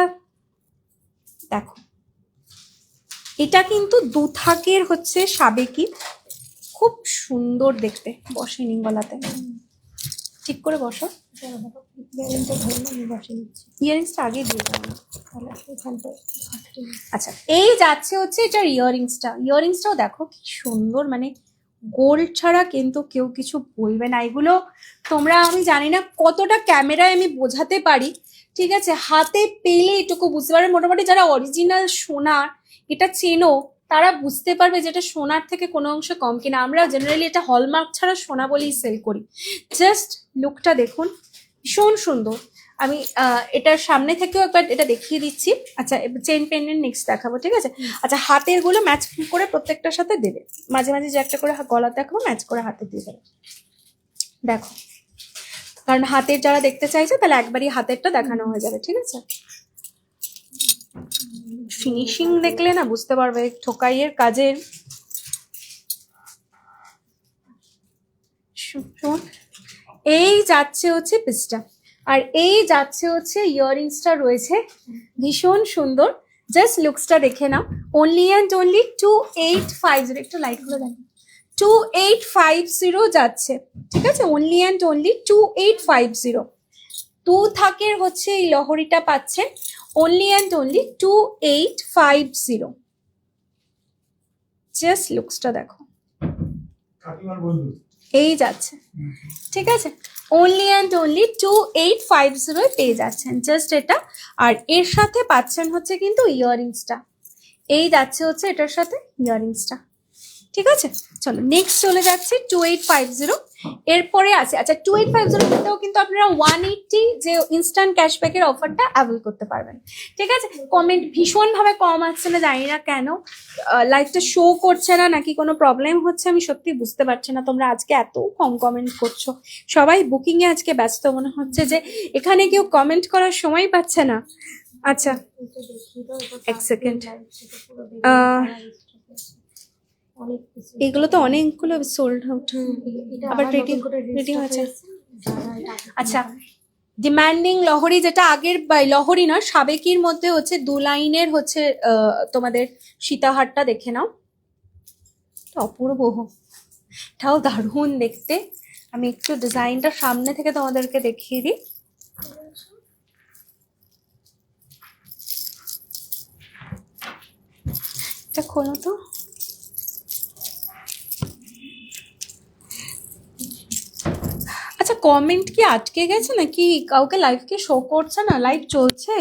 Speaker 1: দেখো, এটা কিন্তু 2 থাকের হচ্ছে সাবেকি, খুব সুন্দর দেখতে। বসেনি গলাতে, ঠিক করে বসো। ইয়ারিংসটা আগে দিয়ে দাও না। আচ্ছা এই যাচ্ছে হচ্ছে এটার ইয়ারিংসটা, ইয়ারিংসটাও দেখো কি সুন্দর, মানে গোল্ড ছাড়া কিন্তু কেউ কিছু বলবে না। এগুলো তোমরা আমি জানি না কতটা ক্যামেরায় আমি বোঝাতে পারি, ঠিক আছে, হাতে পেলে এটুকু বুঝতে পারবে। মোটামুটি যারা অরিজিনাল সোনা এটা চেনো তারা বুঝতে পারবে যেটা সোনার থেকে কোনো অংশ কম কিনা। আমরা জেনারেলি এটা হলমার্ক ছাড়া সোনা বলেই সেল করি। জাস্ট লুকটা দেখুন, ভীষণ সুন্দর। আমি এটার সামনে থেকেও একবার এটা দেখিয়ে দিচ্ছি। আচ্ছা, চেন পেন্ডেন্ট নেক্সট দেখাবো, ঠিক আছে? আচ্ছা, হাতের গুলো ম্যাচ করে প্রত্যেকটার সাথে দেবে, মাঝে মাঝে যে একটা করে গলা দেখাবো, ম্যাচ করে হাতে দিয়ে দেবে। দেখো, কারণ হাতের যারা দেখতে চাইছে তাহলে একবারই হাতেরটা দেখানো হয়ে যাবে, ঠিক আছে? ফিনিশিং দেখলে না বুঝতে পারবে ঠোকাইয়ের কাজের। এই যাচ্ছে হচ্ছে পিসটা, আর এই যাচ্ছে হচ্ছে ইয়াররিংসটা রয়েছে, ভীষণ সুন্দর। জাস্ট লুকসটা দেখে নাও। অনলি অ্যান্ড অনলি 2850, একটু লাইট গুলো দেখো, 2850 যাচ্ছে, ঠিক আছে? Only and only 2850। 2 থাকের হচ্ছে এই লহরিটা পাচ্ছেন অনলি অ্যান্ড অনলি 2850। জাস্ট লুকসটা দেখো, এই যাচ্ছে, ঠিক আছে? অনলি অ্যান্ড অনলি 2850 পেয়ে যাচ্ছেন জাস্ট এটা। আর এর সাথে পাচ্ছেন হচ্ছে কিন্তু ইয়াররিংসটা, এই যাচ্ছে হচ্ছে এটার সাথে ইয়াররিংসটা, ঠিক আছে? চলো নেক্সট চলে যাচ্ছে 2850। এরপরে আছে, আচ্ছা 2850 তেও কিন্তু আপনারা 180 যে ইনস্ট্যান্ট ক্যাশব্যাকের অফারটা অ্যাভেল করতে পারবেন, ঠিক আছে? কমেন্ট ভীষণ ভাবে কম আসছে না, জানি না কেন, লাইভটা শো করছে না নাকি কোনো প্রবলেম হচ্ছে, আমি সত্যি বুঝতে পারছি না। তোমরা আজকে এত কম কমেন্ট করছো, সবাই বুকিং এ আজকে ব্যস্ত, মনে হচ্ছে যে এখানে কেউ কমেন্ট করার সময় পাচ্ছে না। আচ্ছা এক সেকেন্ড, এগুলো তো অনেকগুলো সোল্ড আউট, আবার রেডি রেডি হয়েছে। আচ্ছা, ডিমান্ডিং লহরি, যেটা আগের লহরি না, সাবেকির মধ্যে হচ্ছে 2 লাইনের হচ্ছে তোমাদের সীতাহারটা দেখে নাও, অপূর্ব, এটাও দারুণ দেখতে। আমি একটু ডিজাইনটা সামনে থেকে তোমাদেরকে দেখিয়ে দিই। এটা খোলো তো। আচ্ছা, কমেন্ট কি আটকে গেছে নাকি কাউকে লাইভ কে শো করছে না? লাইভ চলছে,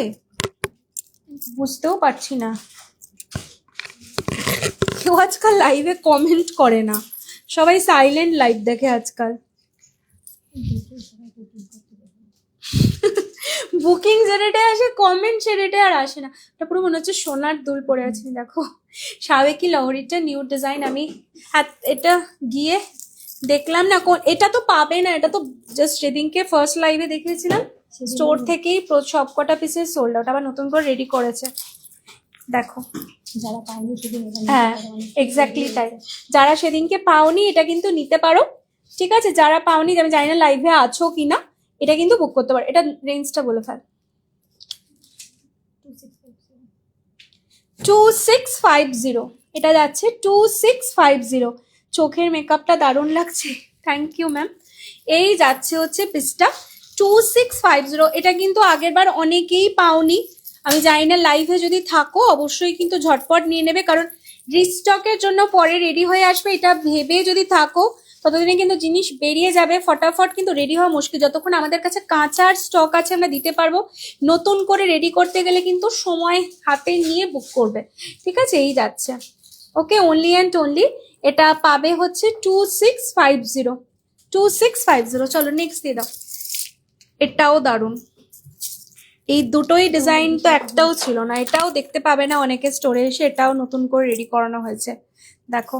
Speaker 1: বুঝতেও পারছি না। কেউ আজকাল লাইভে কমেন্ট করে না, সবাই সাইলেন্ট লাইভ দেখে আজকাল। বুকিং যে রেটে আসে, কমেন্ট সে রেটে আর আসে না। এটা পুরো মনে হচ্ছে সোনার দুল পরে আছে। দেখো সাবেকি লহরিটা নিউ ডিজাইন, আমি এটা গিয়ে দেখলাম না, এটা তো পাবে না, এটা তো জাস্ট সেদিনকে ফার্স্ট লাইভে দেখিয়েছিলাম, স্টোর থেকেই সব কটা পিসেস সোল্ড আউট, আবার নতুন করে রেডি করেছে। দেখো যারা পাওনি সেদিন, হ্যাঁ এক্স্যাক্টলি তাই, যারা সেদিনকে পাওনি এটা কিন্তু নিতে পারো, ঠিক আছে? যারা পাওনি, আমি জানি না লাইভে আছো কিনা, এটা কিন্তু বুক করতে পারো। এটা রেঞ্জটা বলে ফেল, 2650, এটা যাচ্ছে 2650। চোখের মেকআপটা দারুণ লাগছে, থ্যাংক ইউ ম্যাম। এই যাচ্ছে হচ্ছে পিসটা 2650। এটা কিন্তু আগের বার অনেকেই পাওনি, আমি জানি না লাইভে যদি থাকো অবশ্যই কিন্তু ঝটপট নিয়ে নেবে, কারণ রিস্টকের জন্য পরে রেডি হয়ে আসবে, এটা ভেবে যদি থাকো ততদিনে কিন্তু জিনিস বেরিয়ে যাবে, ফটাফট কিন্তু রেডি হওয়া মুশকিল। যতক্ষণ আমাদের কাছে কাঁচার স্টক আছে আমরা দিতে পারবো, নতুন করে রেডি করতে গেলে কিন্তু সময় হাতে নিয়ে বুক করবে, ঠিক আছে? এই যাচ্ছে, ওকে, অনলি অ্যান্ড অনলি এটা পাবে হচ্ছে 2650, 2650। চলো নেক্সট দিয়ে দাও, এটাও দারুণ। এই দুটোই ডিজাইন তো একটাও ছিল না, এটাও দেখতে পাবে না অনেকে স্টোরে এসে, এটাও নতুন করে রেডি করানো হয়েছে। দেখো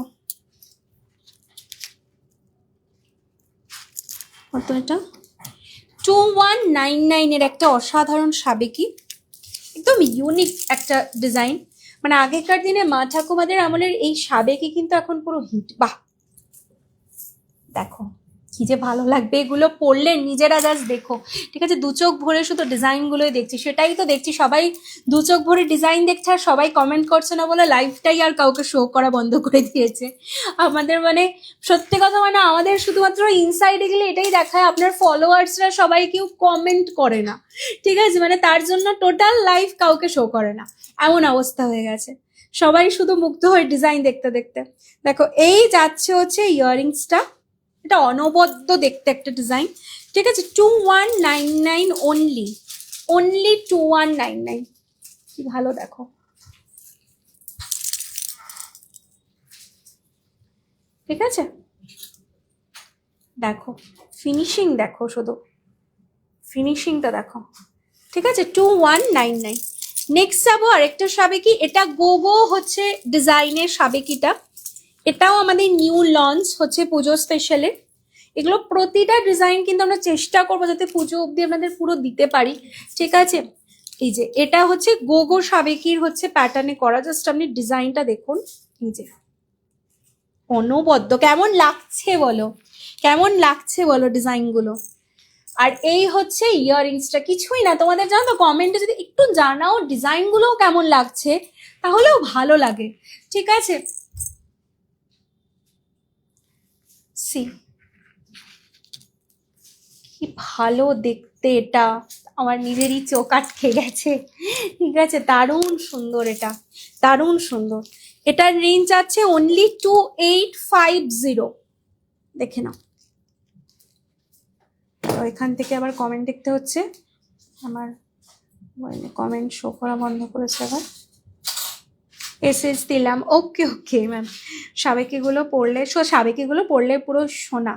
Speaker 1: কত, এটা 2199 এর একটা অসাধারণ সাবেকি, একদম ইউনিক একটা ডিজাইন। মানে আগেকার দিনে মা ঠাকুমাদের আমলের এই সাবেকি কিন্তু এখন পুরো হিট। বাহ, দেখো কি যে ভালো লাগবে এগুলো পরলে, নিজেরা জাস্ট দেখো, ঠিক আছে? দু চোখ ভরে শুধু ডিজাইন গুলোই দেখছি, সেটাই তো দেখছি, সবাই দু চোখ ভরে ডিজাইন দেখছে, আর সবাই কমেন্ট করছে না বলে লাইভটাই আর কাউকে শো করা বন্ধ করে দিয়েছে আমাদের। মানে সত্যি কথা, মানে আমাদের শুধুমাত্র ইনসাইডে গেলে এটাই দেখায় আপনার ফলোয়ার্সরা সবাই কেউ কমেন্ট করে না, ঠিক আছে? মানে তার জন্য টোটাল লাইভ কাউকে শো করে না, এমন অবস্থা হয়ে গেছে, সবাই শুধু মুগ্ধ হয়ে ডিজাইন দেখতে দেখতে। দেখো এই যাচ্ছে হচ্ছে ইয়াররিংসটা, এটা অনবদ্য দেখতে একটা ডিজাইন, ঠিক আছে? 2199 অনলি, অনলি 2199, কি ভালো। দেখো ঠিক আছে, দেখো ফিনিশিং দেখো, শুধু ফিনিশিংটা দেখো। ঠিক আছে, 2199। নেক্সট যাবো আরেকটা সাবেকি, এটা গোগো হচ্ছে ডিজাইনের সাবেকিটা, এটাও আমাদের নিউ লঞ্চ হচ্ছে পুজো স্পেশালে। এগুলো প্রতিটা ডিজাইন কিন্তু আমরা চেষ্টা করবো যাতে পুজো অবধি আপনাদের পুরো দিতে পারি। ঠিক আছে, এই যে এটা হচ্ছে গোগো সাবেকির হচ্ছে প্যাটার্নে করা, জাস্ট আপনি ডিজাইনটা দেখুন। এই যে অনবদ্য, কেমন লাগছে বলো, কেমন লাগছে বলো ডিজাইনগুলো। আর এই হচ্ছে ইয়াররিংসটা, কিছুই না, তোমাদের জানো তো কমেন্টে যদি একটু জানাও ডিজাইনগুলোও কেমন লাগছে তাহলেও ভালো লাগে। ঠিক আছে, সি কি ভালো দেখতে এটা, আমার নিজেরই চোখ আটকে গেছে। ঠিক আছে, দারুণ সুন্দর, এটা দারুণ সুন্দর। এটার রেঞ্জ আছে অনলি 2850। দেখে নাও। তো এখান থেকে আবার কমেন্ট দেখতে হচ্ছে, আমার কমেন্ট শো করা বন্ধ করেছে আবার। এসএস দিলাম, ওকে ওকে ম্যাম। সাবেকিগুলো পরলে, সাবেকিগুলো পরলে পুরো সোনা,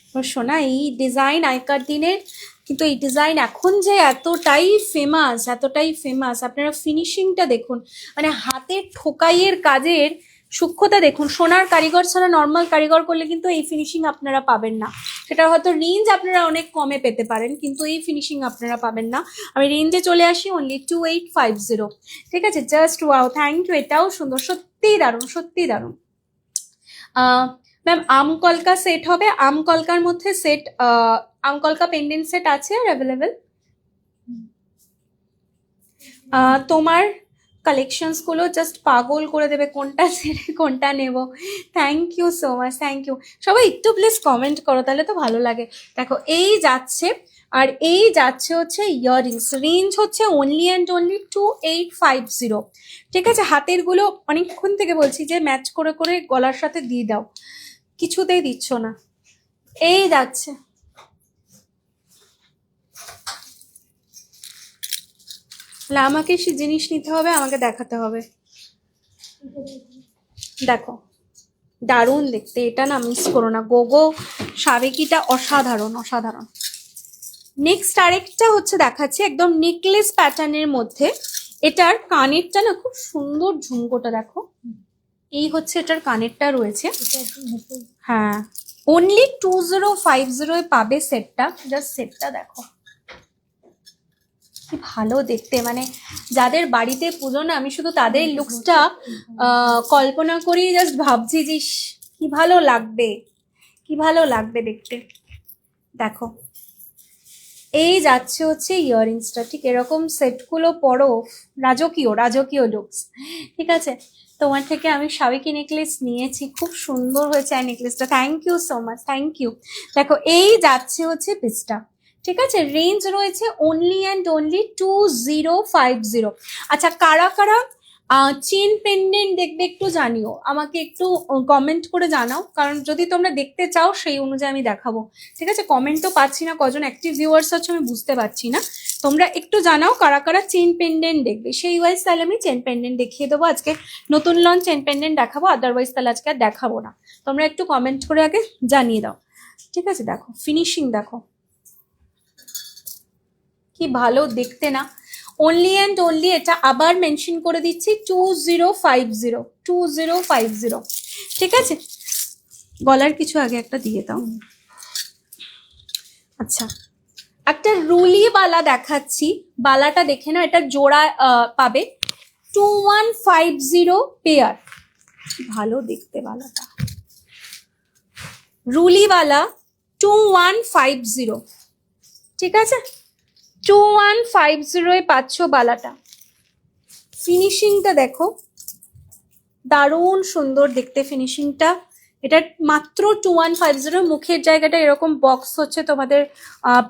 Speaker 1: পুরো সোনা। এই ডিজাইন আগেকার দিনের, কিন্তু এই ডিজাইন এখন যে এতটাই ফেমাস, এতটাই ফেমাস, আপনারা ফিনিশিংটা দেখুন, মানে হাতের ঠোকাইয়ের কাজের সূক্ষ্মতা দেখুন। সোনার কারিগর ছাড়া নর্মাল কারিগর করলে কিন্তু এই ফিনিশিং আপনারা পাবেন না। সেটা হয়তো রেঞ্জ আপনারা অনেক কমে পেতে পারেন, কিন্তু এই ফিনিশিং আপনারা পাবেন না। আমি রেঞ্জে চলে আসি অনলি 2850। ঠিক আছে, জাস্ট ওয়াও, থ্যাংক ইউ। এটাও সুন্দর, সত্যিই দারুণ, সত্যিই দারুণ। ম্যাম আমকলকা সেট হবে, আমকলকার মধ্যে সেট, আমকলকা পেন্ডেন্ট সেট আছে আর অ্যাভেলেবেল। তোমার কালেকশনস গুলো জাস্ট পাগল করে দেবে, কোনটা ছেড়ে কোনটা নেব। Thank you so much, thank you. সবাই একটু প্লিজ কমেন্ট করো, তাহলে তো ভালো লাগে। দেখো এই যাচ্ছে, আর এই যাচ্ছে হচ্ছে ইয়াররিংস, রেঞ্জ হচ্ছে অনলি অ্যান্ড অনলি 2850। ঠিক আছে, হাতের গুলো অনেকক্ষণ থেকে বলছি যে ম্যাচ করে করে গলার সাথে দিয়ে দাও, কিছুতেই দিচ্ছ না। এই যাচ্ছে, আমাকে সে জিনিস নিতে হবে, আমাকে দেখাতে হবে। দেখো দারুণ দেখতে, এটা না মিস করো না, গোগো সাবেকিটা অসাধারণ, অসাধারণ। নেক্সট আরেকটা হচ্ছে দেখাচ্ছি একদম নেকলেস প্যাটার্নের মধ্যে। এটার কানেরটা না খুব সুন্দর, ঝুমকোটা দেখো, এই হচ্ছে এটার কানেরটা রয়েছে। হ্যাঁ, অনলি 2050 পাবে সেটটা। জাস্ট সেটটা দেখো কি ভালো দেখতে, মানে যাদের বাড়িতে পুজো না, আমি শুধু তাদের লুকসটা কল্পনা করি, জাস্ট ভাবছি যে কি ভালো লাগবে, কি ভালো লাগবে দেখতে। দেখো এই যাচ্ছে হচ্ছে ইয়াররিংসটা, ঠিক এরকম সেটগুলো পরো, রাজকীয়, রাজকীয় লুকস। ঠিক আছে, তোমার থেকে আমি সাবেকি নেকলেস নিয়েছি, খুব সুন্দর হয়েছে এই নেকলেসটা, thank you so much, thank you. দেখো এই যাচ্ছে হচ্ছে পিসটা। ঠিক আছে, রেঞ্জ রয়েছে অনলি অ্যান্ড অনলি 2050। আচ্ছা, কারা কারা চেন পেন্ডেন্ট দেখবে একটু জানিও, আমাকে একটু কমেন্ট করে জানাও, কারণ যদি তোমরা দেখতে চাও সেই অনুযায়ী আমি দেখাবো। ঠিক আছে, কমেন্ট তো পাচ্ছি না, কজন অ্যাক্টিভ ভিউয়ার্স আছে আমি বুঝতে পারছি না। তোমরা একটু জানাও কারা কারা চেন পেন্ডেন্ট দেখবে, সেই ওয়াইজ তাহলে আমি চেন পেন্ডেন্ট দেখিয়ে দেবো। আজকে নতুন লঞ্চ চেন পেন্ডেন্ট দেখাবো, আদারওয়াইজ তাহলে আজকে আর দেখাবো না। তোমরা একটু কমেন্ট করে আগে জানিয়ে দাও। ঠিক আছে, দেখো ফিনিশিং দেখো কি ভালো দেখতে না। অনলি অ্যান্ড অনলি, এটা আবার মেনশন করে দিচ্ছি, 2050, 2050। ঠিক আছে, গলার কিছু আগে একটা দিয়ে দাও। আচ্ছা, একটা রুলি বালা দেখাচ্ছি, বালাটা দেখে না, এটা জোড়া পাবে 2150 পেয়ার। ভালো দেখতে বালাটা, রুলি বালা 2150। ঠিক আছে, 2150 পাচ্ছ বালাটা। ফিনিশিংটা দেখো, দারুণ সুন্দর দেখতে ফিনিশিংটা। এটা মাত্র 2150। মুখের জায়গাটা এরকম বক্স হচ্ছে তোমাদের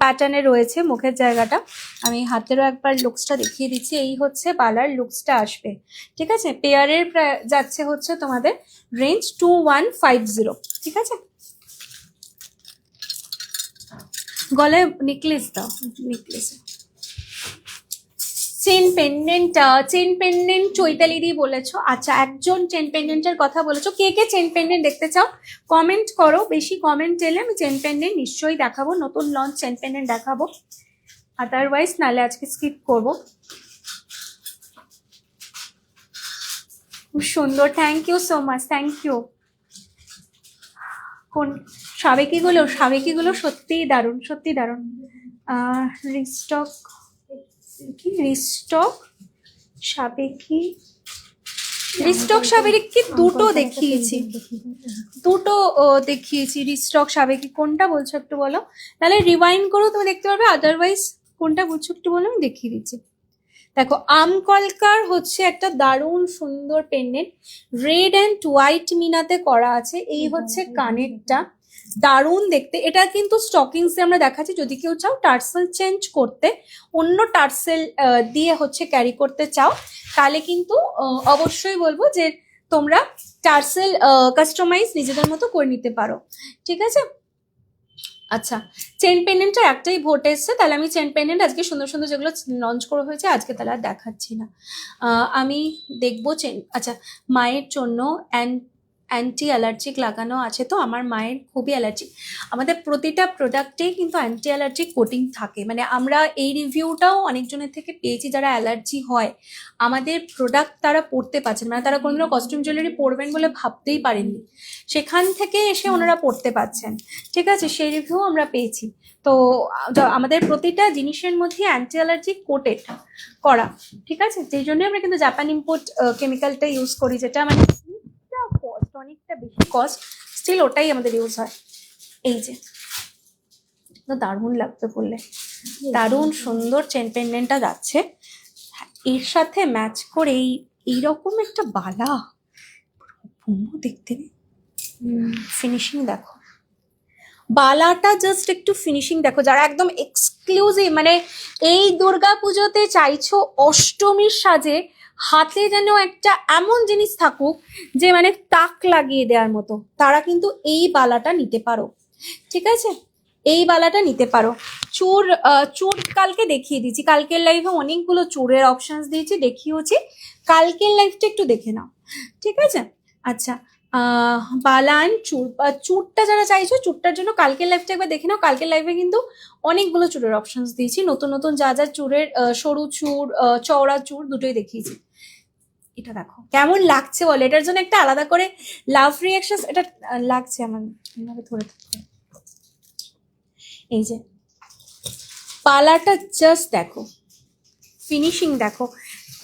Speaker 1: প্যাটার্নে রয়েছে মুখের জায়গাটা। আমি হাতেরও একবার লুকসটা দেখিয়ে দিচ্ছি, এই হচ্ছে বালার লুকসটা আসবে। ঠিক আছে, পেয়ারের যাচ্ছে হচ্ছে তোমাদের রেঞ্জ 2150। ঠিক আছে, গলায় নেকলেস দাও, নেকলেস চেন পেন্ডেন্ট চৈতালি দি বলেছো। আচ্ছা, একজন চেন পেন্ডেন্টের কথা বলেছো। কে কে চেন পেন্ডেন্ট দেখতে চাও কমেন্ট করো, বেশি কমেন্ট এলে আমি চেন পেন্ডেন্ট নিশ্চয়ই দেখাবো, নতুন লঞ্চ চেন পেন্ডেন্ট দেখাবো, আদারওয়াইজ নালে আজকে স্কিপ করবো। খুব সুন্দর, thank you so much, thank you. কোন সাবেকিগুলো সত্যিই দারুণ, সত্যি দারুণ। রিস্টক কি, রিস্টক সাবেকি দুটো দেখিয়েছি, রিস্টক সাবেকি। কোনটা বলছো একটু বলো, তাহলে রিওয়াইন্ড করো তুমি দেখতে পারবে, আদারওয়াইজ কোনটা বলছো একটু বলো, আমি দেখিয়ে দিচ্ছি। দেখো, আমকলকার হচ্ছে একটা দারুণ সুন্দর পেন্ডেন্ট, রেড অ্যান্ড হোয়াইট মিনাতে করা আছে। এই হচ্ছে কানেরটা, দারুণ দেখতে। এটা কিন্তু স্টকিংস আমরা দেখাচ্ছি, যদি কেউ চাও টার্সেল চেঞ্জ করতে, অন্য টার্সেল দিয়ে হচ্ছে ক্যারি করতে চাও, তাহলে কিন্তু অবশ্যই বলবো যে তোমরা টার্সেল কাস্টমাইজ নিজেদের মতো করে নিতে পারো, ঠিক আছে। আচ্ছা, চেন পেন্ডেন্টের একটাই ভোট এসছে, তাহলে আমি চেন পেন্ডেন্ট আজকে সুন্দর সুন্দর যেগুলো লঞ্চ করা হয়েছে আজকে তাহলে আর দেখাচ্ছি না। আমি দেখবো চেন। আচ্ছা, মায়ের জন্য অ্যান্টি অ্যালার্জিক লাগানো আছে, তো আমার মায়ের খুবই অ্যালার্জি। আমাদের প্রতিটা প্রোডাক্টেই কিন্তু অ্যান্টি অ্যালার্জিক কোটিং থাকে, মানে আমরা এই রিভিউটাও অনেকজনের থেকে পেয়েছি যারা অ্যালার্জি হয়, আমাদের প্রোডাক্ট তারা পরতে পারছেন, মানে তারা কোনোদিনও কস্টিউম জুয়েলারি পরবেন বলে ভাবতেই পারেননি, সেখান থেকে এসে ওনারা পরতে পারছেন, ঠিক আছে, সেই রিভিউ আমরা পেয়েছি। তো আমাদের প্রতিটা জিনিসের মধ্যে অ্যান্টি অ্যালার্জিক কোটেড করা, ঠিক আছে, যেই জন্য আমরা কিন্তু জাপান ইম্পোর্ট কেমিক্যালটা ইউজ করি, যেটা মানে কস্ট অনেকটা বেশি কস্ট, স্টিল ওটাই আমাদের ইউজ হয়। এই যে দারুণ লাগবে বললে, দারুণ সুন্দর চেন পেন্ডেন্টটা যাচ্ছে, এর সাথে ম্যাচ করে এইরকম একটা বালা, দেখতে ফিনিশিং দেখো, বালাটা জাস্ট একটু ফিনিশিং দেখো, যারা একদম এক্সক্লুসিভ, মানে এই দুর্গা পুজোতে চাইছো অষ্টমীর সাজে হাতে যেন একটা এমন জিনিস থাকুক যে মানে তাক লাগিয়ে দেওয়ার মতো, তারা কিন্তু এই বালাটা নিতে পারো, ঠিক আছে, এই বালাটা নিতে পারো। চূড় কালকে দেখিয়ে দিচ্ছি, কালকের লাইভে অনেকগুলো চূড়ের অপশনস দিয়েছি, দেখিয়েছি, কালকের লাইভটা একটু দেখে নাও, ঠিক আছে। আচ্ছা, বালান চূড়টা যারা চাইছো, চূড়টার জন্য কালকের লাইভটা একবার দেখে নাও, কালকের লাইভে কিন্তু অনেকগুলো চূড়ের অপশনস দিয়েছি, নতুন নতুন যা যা চূড়ের, সরু চূড়, চওড়া চূড় দুটোই দেখিয়েছি। এটা দেখো কেমন লাগছে বলো, এটার জন্য একটা আলাদা করে লাভ রিয়াকশন এটা লাগছে আমার, ধরে থাকতে। এই যে পালাটা জাস্ট দেখো, ফিনিশিং দেখো,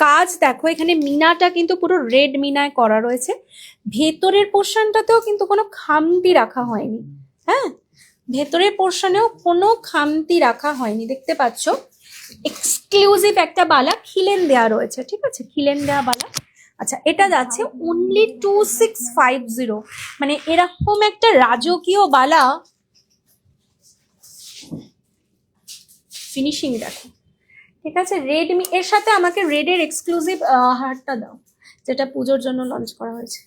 Speaker 1: কাজ দেখো, এখানে মিনাটা কিন্তু পুরো রেড মিনায় করা রয়েছে, ভেতরের পোর্শনটাতেও কিন্তু কোনো খামতি রাখা হয়নি, হ্যাঁ, ভেতরের পোর্শনেও কোনো খামতি রাখা হয়নি, দেখতে পাচ্ছ, এক্সক্লুসিভ একটা বালা খিলেন দেওয়া রয়েছে, ঠিক আছে, খিলেন দেওয়া বালা। আচ্ছা, এটা যাচ্ছে অনলি 2650, মানে এরকম একটা রাজকীয় বালা, ফিনিশিং দেখো, ঠিক আছে। রেড এর সাথে আমাকে রেডের এক্সক্লুসিভ হারটা দাও, যেটা পুজোর জন্য লঞ্চ করা হয়েছে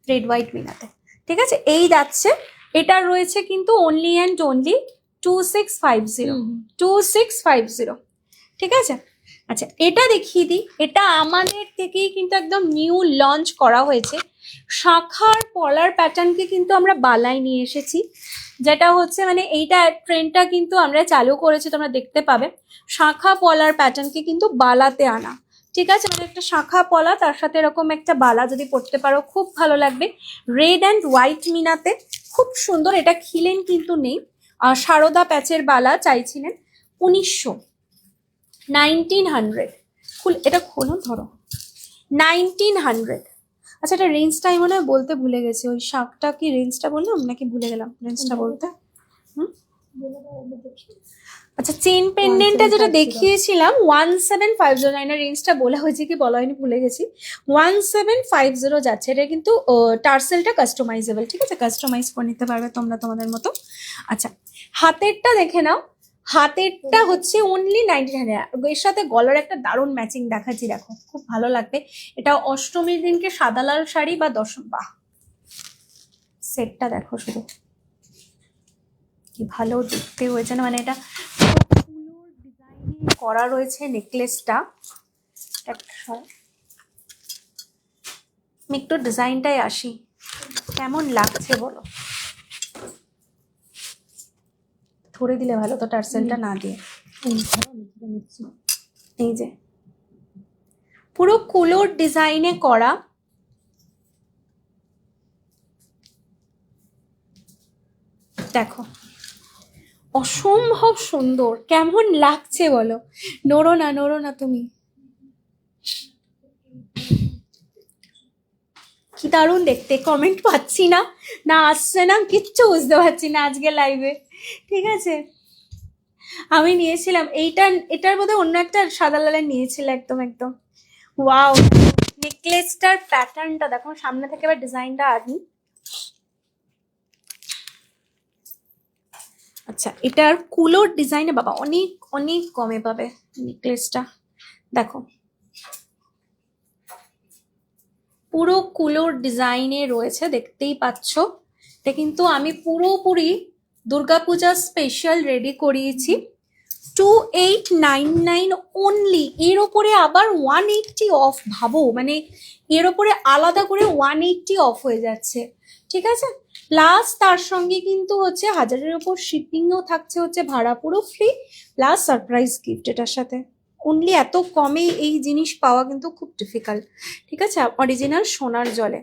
Speaker 1: রেড হোয়াইট মিনাতে, ঠিক আছে। এই যাচ্ছে, এটা রয়েছে কিন্তু অনলি অ্যান্ড অনলি 2650, ঠিক আছে। আচ্ছা, এটা দেখিয়ে দিই, এটা আমাদের থেকেই কিন্তু একদম নিউ লঞ্চ করা হয়েছে, শাখার পলার প্যাটার্নকে কিন্তু আমরা বালায় নিয়ে এসেছি, যেটা হচ্ছে মানে এইটা ট্রেন্ডটা কিন্তু আমরা চালু করেছি, তোমরা দেখতে পাবে, শাখা পলার প্যাটার্নকে কিন্তু বালাতে আনা, ঠিক আছে, মানে একটা শাখা পলা তার সাথে এরকম একটা বালা যদি পড়তে পারো খুব ভালো লাগবে, রেড অ্যান্ড হোয়াইট মিনাতে খুব সুন্দর। এটা খিলেন কিন্তু নেই, সারদা প্যাচের বালা চাইছিলেন, 1900, এটা খোলো, ধরো 1900। আচ্ছা, এটা রেঞ্জটা আমি মনে হয় বলতে ভুলে গেছি, ওই শাকটা কি রেঞ্জটা বললাম নাকি ভুলে গেলাম রেঞ্জটা বলতে। আচ্ছা, চেন পেন্ডেন্টটা যেটা দেখিয়েছিলাম 17509, এর রেঞ্জটা বলা হয়েছে কি বলা হয়নি ভুলে গেছি, 1750 যাচ্ছে, এটা কিন্তু টার্সেলটা কাস্টমাইজেবল, ঠিক আছে, কাস্টমাইজ করে নিতে পারবে তোমরা তোমাদের মতো। আচ্ছা, হাতেরটা দেখে নাও, হাতেরটা হচ্ছে অনলি 1900, এর সাথে গলার একটা দারুণ ম্যাচিং দেখাচ্ছি, দেখো খুব ভালো লাগবে, এটা অষ্টমীর দিনকে সাদা লাল শাড়ি বা দশম, বাহ, সেটটা দেখো শুধু কি ভালো দেখতে হয়েছে না, মানে এটা ফুলোর ডিজাইনে করা রয়েছে নেকলেসটা। আমি একটু ডিজাইনটাই আসি, কেমন লাগছে বলো। ধরে দিলে ভালো তো, টার্সেলটা না দিয়ে। এই যে পুরো কুলোর ডিজাইনে করা, দেখো অসম্ভব সুন্দর, কেমন লাগছে বলো। নড়ো না তুমি, কি দারুণ দেখতে। কমেন্ট পাচ্ছি না, না আসছে না, কিচ্ছু বুঝতে পারছি না আজকে লাইভে। ঠিক আছে, আমি নিয়েছিলাম এটার মধ্যে অন্য একটা সাদা লালের নিয়েছিল, একদম একদম ওয়াও। নেকলেসটার প্যাটার্নটা দেখো, সামনে থেকে এবার ডিজাইনটা আনি। আচ্ছা, এটার কুলোর ডিজাইনে বাবা অনেক অনেক কমে পাবে নেকলেসটা। দেখো পুরো কুলোর ডিজাইনে রয়েছে, দেখতেই পাচ্ছ। এটা কিন্তু আমি পুরোপুরি দুর্গাপূজা স্পেশাল রেডি করিয়েছি। 2899 অনলি। এর ওপরে আবার 180 অফ, ভাবো মানে এর ওপরে আলাদা করে 180 অফ হয়ে যাচ্ছে। ঠিক আছে, প্লাস তার সঙ্গে কিন্তু হচ্ছে 1000-এর ওপর শিপিংও থাকছে, হচ্ছে ভাড়া পুরো ফ্রি, প্লাস সারপ্রাইজ গিফট এটার সাথে। অনলি এত কমে এই জিনিস পাওয়া কিন্তু খুব ডিফিকাল্ট। ঠিক আছে, অরিজিনাল সোনার জলে।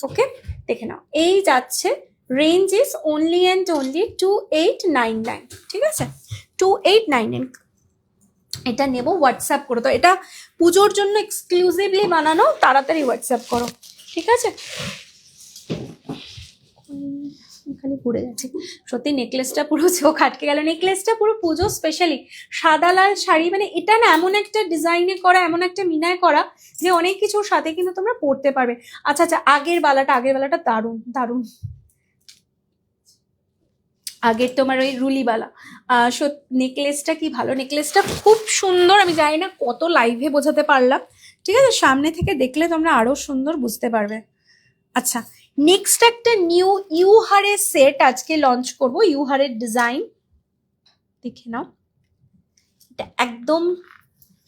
Speaker 1: ওকে, দেখে নাও, এই যাচ্ছে range is only and only 2899। ঠিক আছে, 2899। এটা নেব, হোয়াটসঅ্যাপ করো। তো এটা পুজোর জন্য এক্সক্লুসিভলি বানানো, তাড়াতাড়ি হোয়াটসঅ্যাপ করো। ঠিক আছে, এখানে পড়ে যাচ্ছে সত্যি, নেকলেসটা পুরো চোখ আটকে গেল। নেকলেসটা পুরো পুজো স্পেশালি সাদা লাল শাড়ি, মানে এটা না এমন একটা ডিজাইনে করা, এমন একটা মিনায় করা যে অনেক কিছুর সাথে কিন্তু তোমরা পরতে পারবে। আচ্ছা আচ্ছা, আগের বেলাটা দারুণ দারুণ। আগের তোমার ওই রুলিবালা নেকলেসটা কি ভালো, নেকলেসটা খুব সুন্দর। আমি জানি না কত লাইভে বোঝাতে পারলাম। ঠিক আছে, সামনে থেকে দেখলে তোমরা আরো সুন্দর বুঝতে পারবে। আচ্ছা, নেক্সট একটা নিউ ইউহারের সেট আজকে লঞ্চ করব। ইউহারের ডিজাইন দেখে নাও, এটা একদম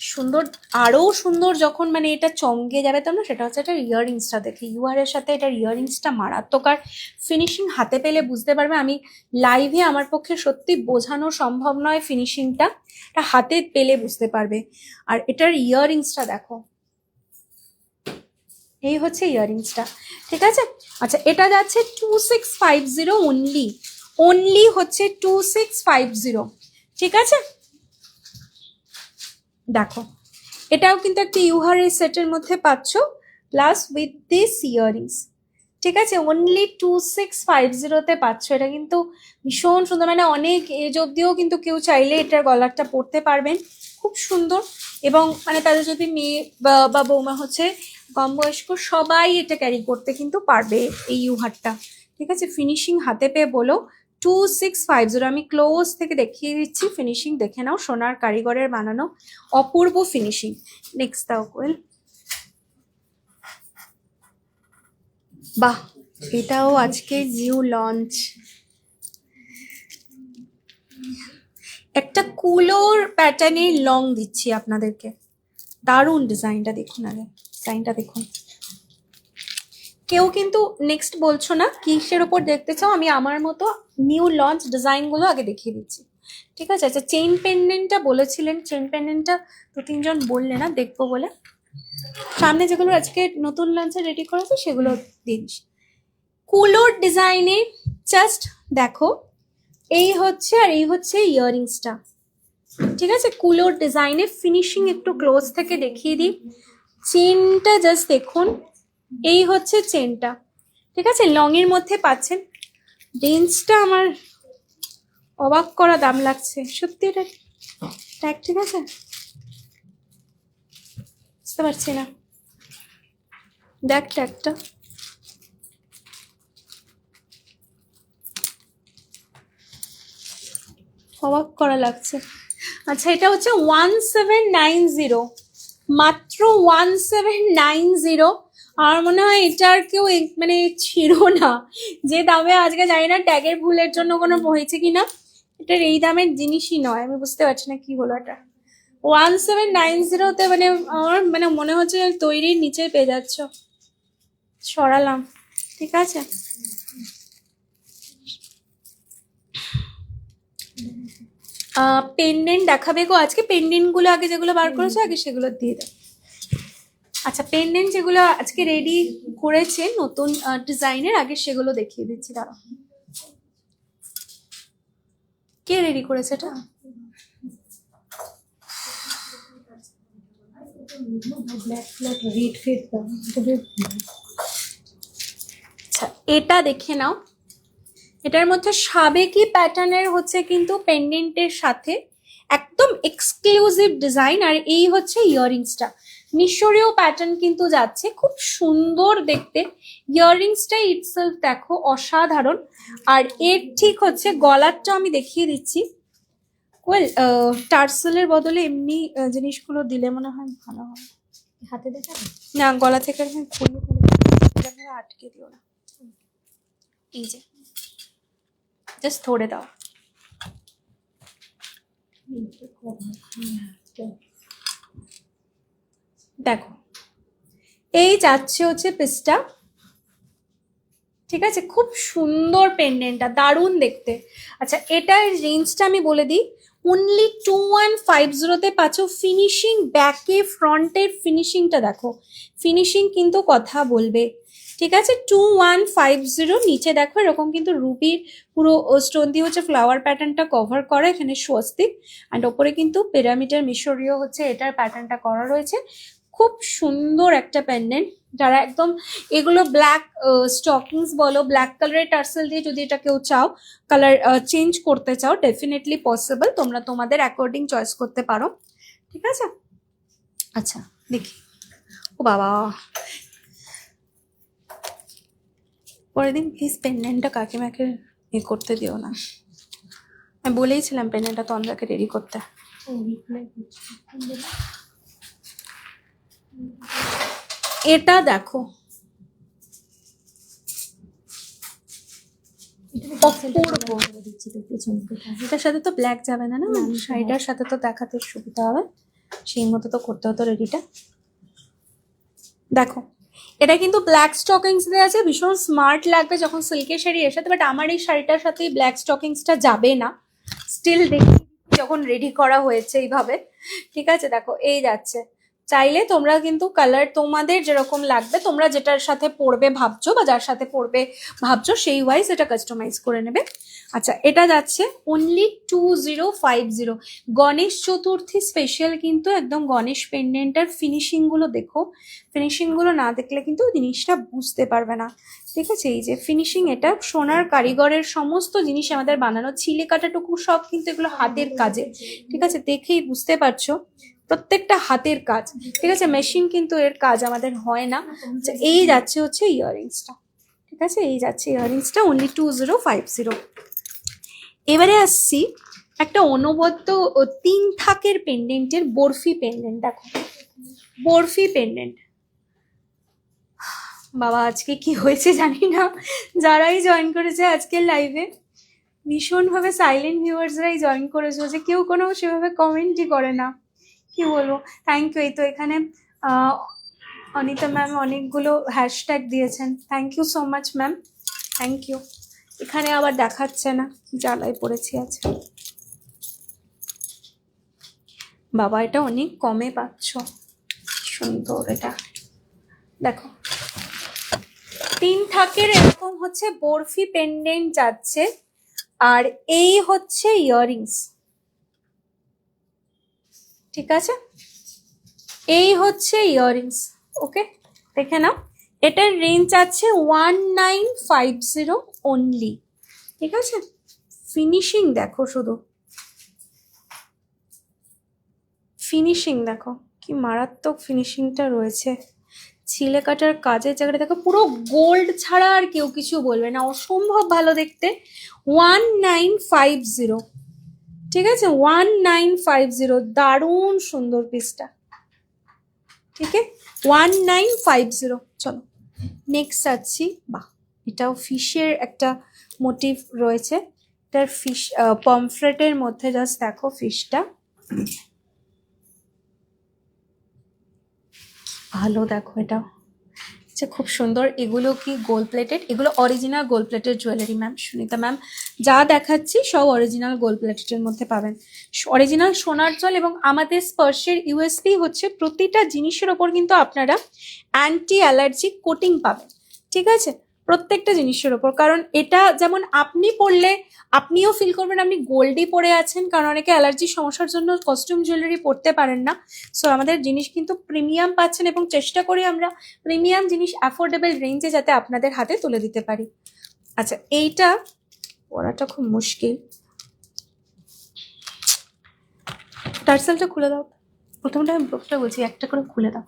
Speaker 1: সুন্দর। আরো সুন্দর যখন মানে এটা চমকে যাবে তোমরা, সেটা হচ্ছে এটার ইয়াররিংসটা দেখে। ইউহারের সাথে এটার ইয়াররিংসটা মারাত্মক, আর ফিনিশিং হাতে পেলে বুঝতে পারবে। আমি লাইভে আমার পক্ষে সত্যি বোঝানো সম্ভব নয় ফিনিশিংটা, এটা হাতে পেলে বুঝতে পারবে। আর এটার ইয়াররিংসটা দেখো, এই হচ্ছে ইয়াররিংসটা। ঠিক আছে, আচ্ছা এটা যাচ্ছে 2650 অনলি, অনলি হচ্ছে 2650। ঠিক আছে, দেখো এটাও কিন্তু একটা ইউহারের সেটের মধ্যে পাচ্ছ, প্লাস উইথ দিস ইয়াররিংস। ঠিক আছে, অনলি 2650-তে পাচ্ছ। এটা কিন্তু ভীষণ সুন্দর, মানে অনেক এজ অব্দিও কিন্তু কেউ চাইলে এটার গলারটা পরতে পারবেন, খুব সুন্দর। এবং মানে তাদের যদি মেয়ে বা বৌমা হচ্ছে কম বয়স্ক, সবাই এটা ক্যারি করতে কিন্তু পারবে এই ইউহারটা। ঠিক আছে, ফিনিশিং হাতে পেয়ে বলো 2650। আমি ক্লোজ থেকে দেখিয়ে দিচ্ছি, ফিনিশিং দেখে নাও, সোনার কারিগরের বানানো অপূর্ব ফিনিশিং। নেক্সট দাও কোয়েল। বাহ, এটাও আজকে নিউ লঞ্চ, একটা কুলোর প্যাটার্নের লং দিচ্ছি আপনাদেরকে। দারুণ ডিজাইনটা দেখুন, আগে ডিজাইনটা দেখুন। কেউ কিন্তু নেক্সট বলছো না কিসের ওপর দেখতে চাও, আমি আমার মতো নিউ লঞ্চ ডিজাইনগুলো আগে দেখিয়ে দিচ্ছি। ঠিক আছে, আচ্ছা চেইন পেন্ডেন্টটা বলেছিলেন, চেইন পেন্ডেন্টটা 2-3 জন বললে না দেখবো বলে, সামনে যেগুলো আজকে নতুন লঞ্চে রেডি করেছে সেগুলো দিন। কুলোর ডিজাইনে জাস্ট দেখো, এই হচ্ছে আর এই হচ্ছে ইয়াররিংসটা। ঠিক আছে, কুলোর ডিজাইনে ফিনিশিং একটু ক্লোজ থেকে দেখিয়ে দিই। চেনটা জাস্ট দেখুন, এই হচ্ছে চেনটা। ঠিক আছে, লং এর মধ্যে পাচ্ছেন। রেঞ্জটা আমার অবাক করা দাম লাগছে সত্যি, এটা ট্যাগ ঠিক আছে, বুঝতে পারছি না। দেখ ট্যাগটা, অবাক করা লাগছে। আচ্ছা, এটা হচ্ছে 1790, মাত্র 1790। আর মনে হয় এটার কেউ মানে ছিল না যে দামে, আজকে জানি না ট্যাগের ভুলের জন্য কোনো হয়েছে কিনা, এটার এই দামের জিনিসই নয়। আমি বুঝতে পারছি না কি হলো এটা, 1790-তে মানে আমার মানে মনে হচ্ছে তৈরির নিচে পেয়ে যাচ্ছ। সরালাম, ঠিক আছে। পেন্ডেন্ট দেখাবে গো আজকে? পেন্ডেন্ট গুলো আগে যেগুলো বার করেছো আগে সেগুলো দিয়ে দাও। আচ্ছা, পেন্ডেন্ট যেগুলো আজকে রেডি করেছে নতুন ডিজাইনের, আগে সেগুলো দেখিয়ে দিচ্ছি, দাঁড়াও। কে রেডি করেছে এটা? আচ্ছা, এটা দেখে নাও। এটার মধ্যে সাবেকি প্যাটার্নের হচ্ছে কিন্তু পেন্ডেন্টের সাথে একদম এক্সক্লুসিভ ডিজাইন, আর এই হচ্ছে ইয়াররিংসটা মিশরীয় প্যাটার্ন কিন্তু যাচ্ছে, খুব সুন্দর দেখতে। ইয়াররিংসটা ইটসেলফ দেখো অসাধারণ। আর এর ঠিক হচ্ছে গলারটা আমি দেখিয়ে দিচ্ছি। ওয়েল, টার্সেলের বদলে এমনি জিনিসগুলো দিলে মনে হয় ভালো হয়। হাতে দেখা না, গলা থেকে আমি খুলে ফেলে আটকে দিও না। এই যে জাস্ট ধরে দাও। দেখো, এই যাচ্ছে হচ্ছে পিসটা, ঠিক আছে। খুব সুন্দর পেন্ডেন্টটা, দারুণ দেখতে। আচ্ছা, এটার রেঞ্জটা আমি বলে দিই। অনলি 2150-তে পাচ্ছ। ফিনিশিং ব্যাকে ফ্রন্টের ফিনিশিংটা দেখো, ফিনিশিং কিন্তু কথা বলবে, ঠিক আছে। 2150। নিচে দেখো এরকম কিন্তু রুবির পুরো স্টোন দিয়ে হচ্ছে ফ্লাওয়ার প্যাটার্নটা কভার করা, এখানে স্বস্তিক, অ্যান্ড ওপরে কিন্তু পিরামিডের মিশরীয় হচ্ছে এটার প্যাটার্নটা করা রয়েছে। খুব সুন্দর একটা পেন্ডেন্ট। যারা একদম এগুলো ব্ল্যাক স্টকিংস বলো, ব্ল্যাক কালারের টার্সেল দিয়ে যদি এটা কেউ চাও কালার চেঞ্জ করতে চাও, ডেফিনেটলি পসিবল, তোমরা তোমাদের অ্যাকর্ডিং চয়েস করতে পারো, ঠিক আছে। আচ্ছা দেখি, ও বাবা, পরের দিন প্লিজ পেন্ডেন্টটা কাকিমাকে করতে দিও না। আমি বলেইছিলাম পেন্ডেন্টটা তন্দ্রাকে রেডি করতে। এটা দেখো, এটার সাথে তো ব্ল্যাক যাবে না, না শাড়িটার সাথে তো দেখাতে সুবিধা হবে, সেই মতো তো করতে হতো রেডিটা। দেখো, এটা কিন্তু ব্ল্যাক স্টকিংস দেওয়া আছে, ভীষণ স্মার্ট লাগবে যখন সিল্কের শাড়ি এর সাথে, বাট আমার এই শাড়িটার সাথে ব্ল্যাক স্টকিংসটা যাবে না। স্টিল দেখি যখন রেডি করা হয়েছে এইভাবে, ঠিক আছে। দেখো এই যাচ্ছে, চাইলে তোমরা কিন্তু কালার তোমাদের যেরকম লাগবে, তোমরা যেটার সাথে পরবে ভাবছো বা যার সাথে পরবে ভাবছো সেই ওয়াইজ এটা কাস্টমাইজ করে নেবে। আচ্ছা, এটা যাচ্ছে অনলি 2050। গণেশ চতুর্থী স্পেশাল কিন্তু একদম গণেশ পেন্ডেন্টার ফিনিশিং গুলো দেখো, ফিনিশিং গুলো না দেখলে কিন্তু জিনিসটা বুঝতে পারবে না, ঠিক আছে। এই যে ফিনিশিং, এটা সোনার কারিগরের সমস্ত জিনিস আমাদের বানানো, ছিলে কাটাটুকু সব কিন্তু এগুলো হাতের কাজে, ঠিক আছে। দেখেই বুঝতে পারছো প্রত্যেকটা হাতের কাজ, ঠিক আছে। মেশিন কিন্তু এর কাজ আমাদের হয় না। আচ্ছা, এই যাচ্ছে হচ্ছে ইয়াররিংসটা, ঠিক আছে। এই যাচ্ছে ইয়াররিংসটা অনলি 2050। এবারে আসছি একটা অনবদ্য 3 থাকের পেন্ডেন্টের বরফি পেন্ডেন্ট। দেখো বরফি পেন্ডেন্ট, বাবা আজকে কি হয়েছে জানি না, যারাই জয়েন করেছে আজকের লাইভে ভীষণভাবে সাইলেন্ট ভিউয়ার্সরাই জয়েন করেছে, যে কেউ কোনো সেভাবে কমেন্টই করে না, কি বলবো। Thank you. এই তো এখানে অনিতা ম্যাম অনেকগুলো হ্যাশট্যাগ দিয়েছেন, thank you so much ma'am, thank you. এখানে আবার দেখাচ্ছে না, কি জ্বালায় পড়েছি আছে। বাবা এটা অনেক কমে পাচ্ছ, সুন্দর। এটা দেখো 3 থাকের এরকম হচ্ছে বরফি পেন্ডেন্ট যাচ্ছে, আর এই হচ্ছে ইয়াররিংস, ঠিক আছে। এই হচ্ছে ইয়াররিংস, ওকে দেখে নাও। এটার রেঞ্জ আছে 1950 অনলি, ঠিক আছে। ফিনিশিং দেখো, শুধু ফিনিশিং দেখো কি মারাত্মক ফিনিশিংটা রয়েছে। ছিলে কাটার কাজের জায়গাটা দেখো, পুরো গোল্ড ছাড়া আর কেউ কিছু বলবে না, অসম্ভব ভালো দেখতে। 1950, ঠিক আছে। 1950, দারুণ সুন্দর পিসটা, ঠিক আছে। 1950। চলো নেক্সট আসছি। বাহ, এটাও ফিশের একটা মোটিভ রয়েছে, এটার ফিশ পমফ্রেটের মধ্যে জাস্ট দেখো ফিশটা, ভালো, দেখো এটা আচ্ছা খুব সুন্দর। এগুলো কি গোল্ড প্লেটেড? এগুলো original gold plated jewellery ma'am. Sunita ma'am যা দেখাচ্ছি সব অরিজিনাল গোল্ড প্লেটেডের মধ্যে পাবেন, অরিজিনাল সোনার জল। এবং আমাদের স্পর্শের ইউএসপি হচ্ছে প্রতিটা জিনিসের ওপর কিন্তু আপনারা অ্যান্টি অ্যালার্জি কোটিং পাবেন, ঠিক আছে, প্রত্যেকটা জিনিসের ওপর। কারণ এটা যেমন আপনি পরলে আপনিও ফিল করবেন আপনি গোল্ডই পরে আছেন, কারণ অনেকে অ্যালার্জির সমস্যার জন্য কস্টিউম জুয়েলারি পরতে পারেন না। সো আমাদের জিনিস কিন্তু প্রিমিয়াম পাচ্ছেন, এবং চেষ্টা করি আমরা প্রিমিয়াম জিনিস অ্যাফোর্ডেবল রেঞ্জে যাতে আপনাদের হাতে তুলে দিতে পারি। আচ্ছা এইটা পরাটা খুব মুশকিল, টার্সেলটা খুলে দাও। প্রথমটা আমি ব্লগটা বলছি, একটা করে খুলে দাও।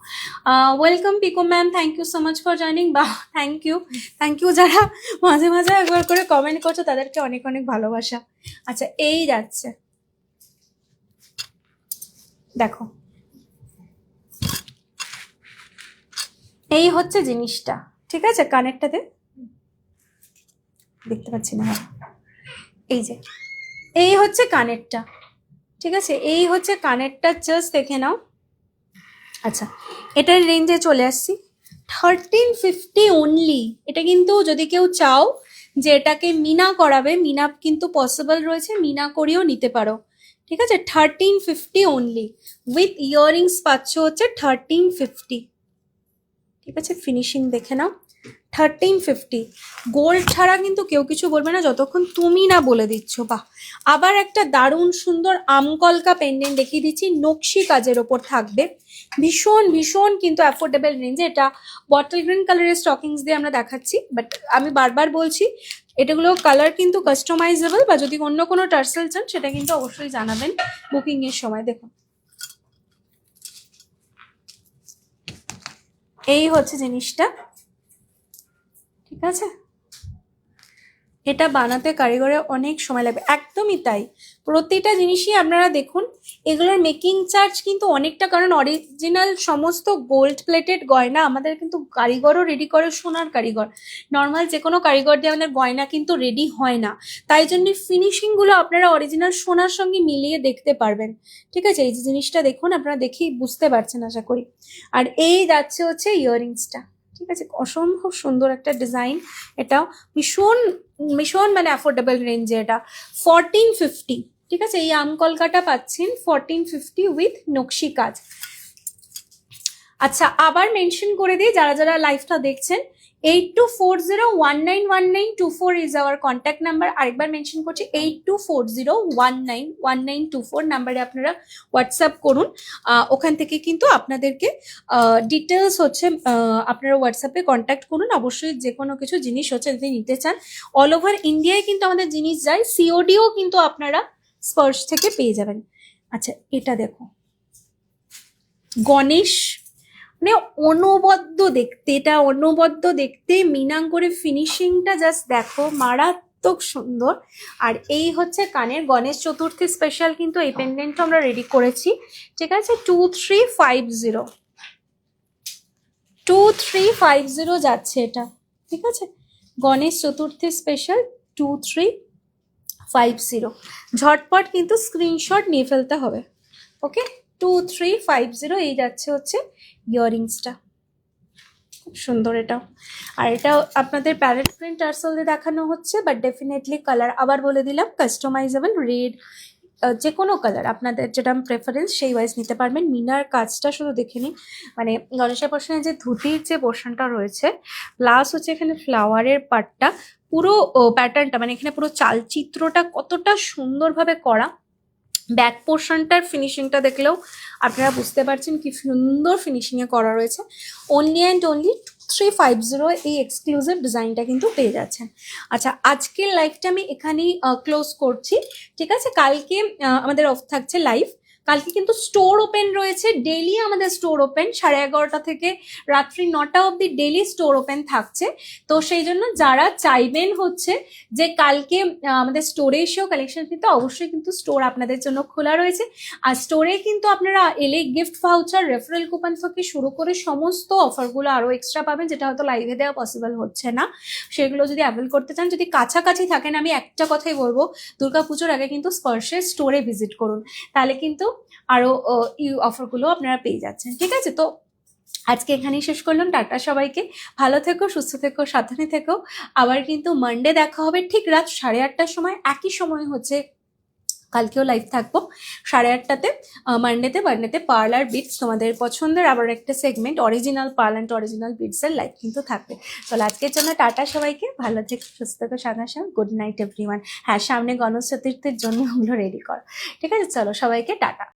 Speaker 1: Welcome Piko ma'am, thank you so much for joining. বা থ্যাংক ইউ যারা মাঝে মাঝে একবার করে কমেন্ট করছো তাদেরকে অনেক অনেক ভালোবাসা। আচ্ছা এই যাচ্ছে, দেখো এই হচ্ছে জিনিসটা, ঠিক আছে, কানেরটাতে দেখতে পাচ্ছি না, এই যে এই হচ্ছে কানেরটা, ঠিক আছে, এই হচ্ছে কানেরটা, জাস্ট দেখে নাও। আচ্ছা এটার রেঞ্জে চলে আসছি 1350 অনলি। এটা কিন্তু যদি কেউ চাও যে এটাকে মিনা করাবে, মিনা কিন্তু পসিবল রয়েছে, মিনা করিয়েও নিতে পারো, ঠিক আছে। 1350 অনলি, উইথ ইয়াররিংস পাচ্ছ হচ্ছে 1350, ঠিক আছে। ফিনিশিং দেখে নাও, 1350। গোল্ড ছাড়া কিন্তু কেউ কিছু বলবে না যতক্ষণ তুমি না বলে দিচ্ছ। বাহ, আবার একটা দারুণ সুন্দর আমকলকা পেন্ডেন্ট দেখিয়ে দিচ্ছি, নকশি কাজের ওপর থাকবে, ভীষণ ভীষণ কিন্তু অ্যাফোর্ডেবল রেঞ্জে। এটা বটল গ্রিন কালারের স্টকিংস দিয়ে আমরা দেখাচ্ছি, বাট আমি বারবার বলছি এটাগুলো কালার কিন্তু কাস্টমাইজেবল, বা যদি অন্য কোনো টার্সেল চান সেটা কিন্তু অবশ্যই জানাবেন বুকিং এর সময়। দেখুন এই হচ্ছে জিনিসটা, ঠিক আছে। এটা বানাতে কারিগরের অনেক সময় লাগবে, একদমই তাই। প্রতিটা জিনিসই আপনারা দেখুন, এগুলোর মেকিং চার্জ কিন্তু অনেকটা, কারণ অরিজিনাল সমস্ত গোল্ড প্লেটেড গয়না আমাদের কিন্তু কারিগরও রেডি করে, সোনার কারিগর। নর্মাল যে কোনো কারিগর দিয়ে আমাদের গয়না কিন্তু রেডি হয় না, তাই জন্য ফিনিশিংগুলো আপনারা অরিজিনাল সোনার সঙ্গে মিলিয়ে দেখতে পারবেন, ঠিক আছে। এই যে জিনিসটা দেখুন, আপনারা দেখেই বুঝতে পারছেন আশা করি। আর এই যাচ্ছে হচ্ছে ইয়াররিংসটা, ঠিক আছে, অসম্ভব সুন্দর একটা ডিজাইন। এটাও ভীষণ ভীষণ মানে অ্যাফোর্ডেবল রেঞ্জে, এটা 1450, ঠিক আছে। এই আমকলকাটা পাচ্ছেন 1450 উইথ নকশি কাজ। আচ্ছা আবার মেনশন করে দিই যারা যারা লাইভটা দেখছেন, 8240191924 ইজ আওয়ার কন্ট্যাক্ট নাম্বার। আরেকবার মেনশন করছি, 8240191924 নাম্বারে আপনারা হোয়াটসঅ্যাপ করুন। ওখান থেকে কিন্তু আপনাদেরকে ডিটেলস হচ্ছে আপনারা হোয়াটসঅ্যাপে কন্ট্যাক্ট করুন। অবশ্যই যে কোনো কিছু জিনিস হচ্ছে যদি নিতে চান, অল ওভার ইন্ডিয়ায় কিন্তু আমাদের জিনিস যায়, সিওডিও কিন্তু আপনারা স্পর্শ থেকে পেয়ে যাবেন। আচ্ছা এটা দেখো, গণেশ মানে অনবদ্য দেখতে, এটা অনবদ্য দেখতে, মিনাং করে ফিনিশিংটা জাস্ট দেখো, মারাত্মক সুন্দর। আর এই হচ্ছে কানের, গণেশ চতুর্থী স্পেশাল কিন্তু এই পেন্ডেন্টটা আমরা রেডি করেছি, ঠিক আছে। 2350 যাচ্ছে এটা, ঠিক আছে, গণেশ চতুর্থী স্পেশাল 2350। ঝটপট কিন্তু স্ক্রিনশট নিয়ে ফেলতে হবে, ওকে। 2350 এই যাচ্ছে হচ্ছে ইয়াররিংসটা, খুব সুন্দর এটাও। আর এটাও আপনাদের প্যারেট প্রিন্ট টার্সেল দিয়ে দেখানো হচ্ছে, বাট ডেফিনেটলি কালার আবার বলে দিলাম কাস্টমাইজেবল, রেড যে কোনো কালার আপনাদের যেটা প্রেফারেন্স সেই ওয়াইজ নিতে পারবেন। মিনার কাজটা শুধু দেখে নিন, মানে গণেশের পোর্শনে যে ধুতির যে পোর্শনটা রয়েছে, প্লাস হচ্ছে এখানে ফ্লাওয়ারের পার্টটা, পুরো প্যাটার্নটা মানে এখানে পুরো চালচিত্রটা কতটা সুন্দরভাবে করা। ব্যাক পোর্শনটার ফিনিশিংটা দেখলেও আপনারা বুঝতে পারছেন কি সুন্দর ফিনিশিংয়ে করা রয়েছে। অনলি অ্যান্ড অনলি 2350 এই এক্সক্লুসিভ ডিজাইনটা কিন্তু পেয়ে যাচ্ছেন। আচ্ছা আজকের লাইভটা আমি এখানেই ক্লোজ করছি, ঠিক আছে। কালকে আমাদের অফ থাকছে লাইভ, কালকে কিন্তু স্টোর ওপেন রয়েছে, ডেলি আমাদের স্টোর ওপেন 11:30 থেকে রাত্রি 9টা অবধি ডেলি স্টোর ওপেন থাকছে। তো সেই জন্য যারা চাইবেন হচ্ছে যে কালকে আমাদের স্টোরে এসেও কালেকশন নিতে, অবশ্যই কিন্তু স্টোর আপনাদের জন্য খোলা রয়েছে। আর স্টোরে কিন্তু আপনারা এলে গিফট ভাউচার, রেফারেল কুপন থেকে শুরু করে সমস্ত অফারগুলো আরও এক্সট্রা পাবেন, যেটা হয়তো লাইভে দেওয়া পসিবল হচ্ছে না। সেগুলো যদি অ্যাভেল করতে চান, যদি কাছাকাছি থাকেন, আমি একটা কথাই বলবো, দুর্গাপুজোর আগে কিন্তু স্পর্শের স্টোরে ভিজিট করুন, তাহলে কিন্তু আরও অফারগুলো আপনারা পেয়ে যাচ্ছেন, ঠিক আছে। তো আজকে এখানেই শেষ করলাম। টাটা সবাইকে, ভালো থেকো, সুস্থ থেকো, সাবধানে থেকো। আবার কিন্তু মানডে দেখা হবে ঠিক রাত 8:30টার সময়, একই সময় হচ্ছে কালকেও লাইভ থাকবো 8:30টাতে। মানডেতে পার্লার বিটস, তোমাদের পছন্দের আবার একটা segment original pearl and original beads এর লাইভ কিন্তু থাকবে। চলো আজকের জন্য টাটা সবাইকে, ভালো থেকো, সুস্থ থেকো, সাবধানে, গুড নাইট এভরিওয়ান। হ্যাঁ, সামনে গণেশ চতুর্থীর জন্য ওগুলো রেডি করো, ঠিক আছে? চলো সবাইকে টাটা।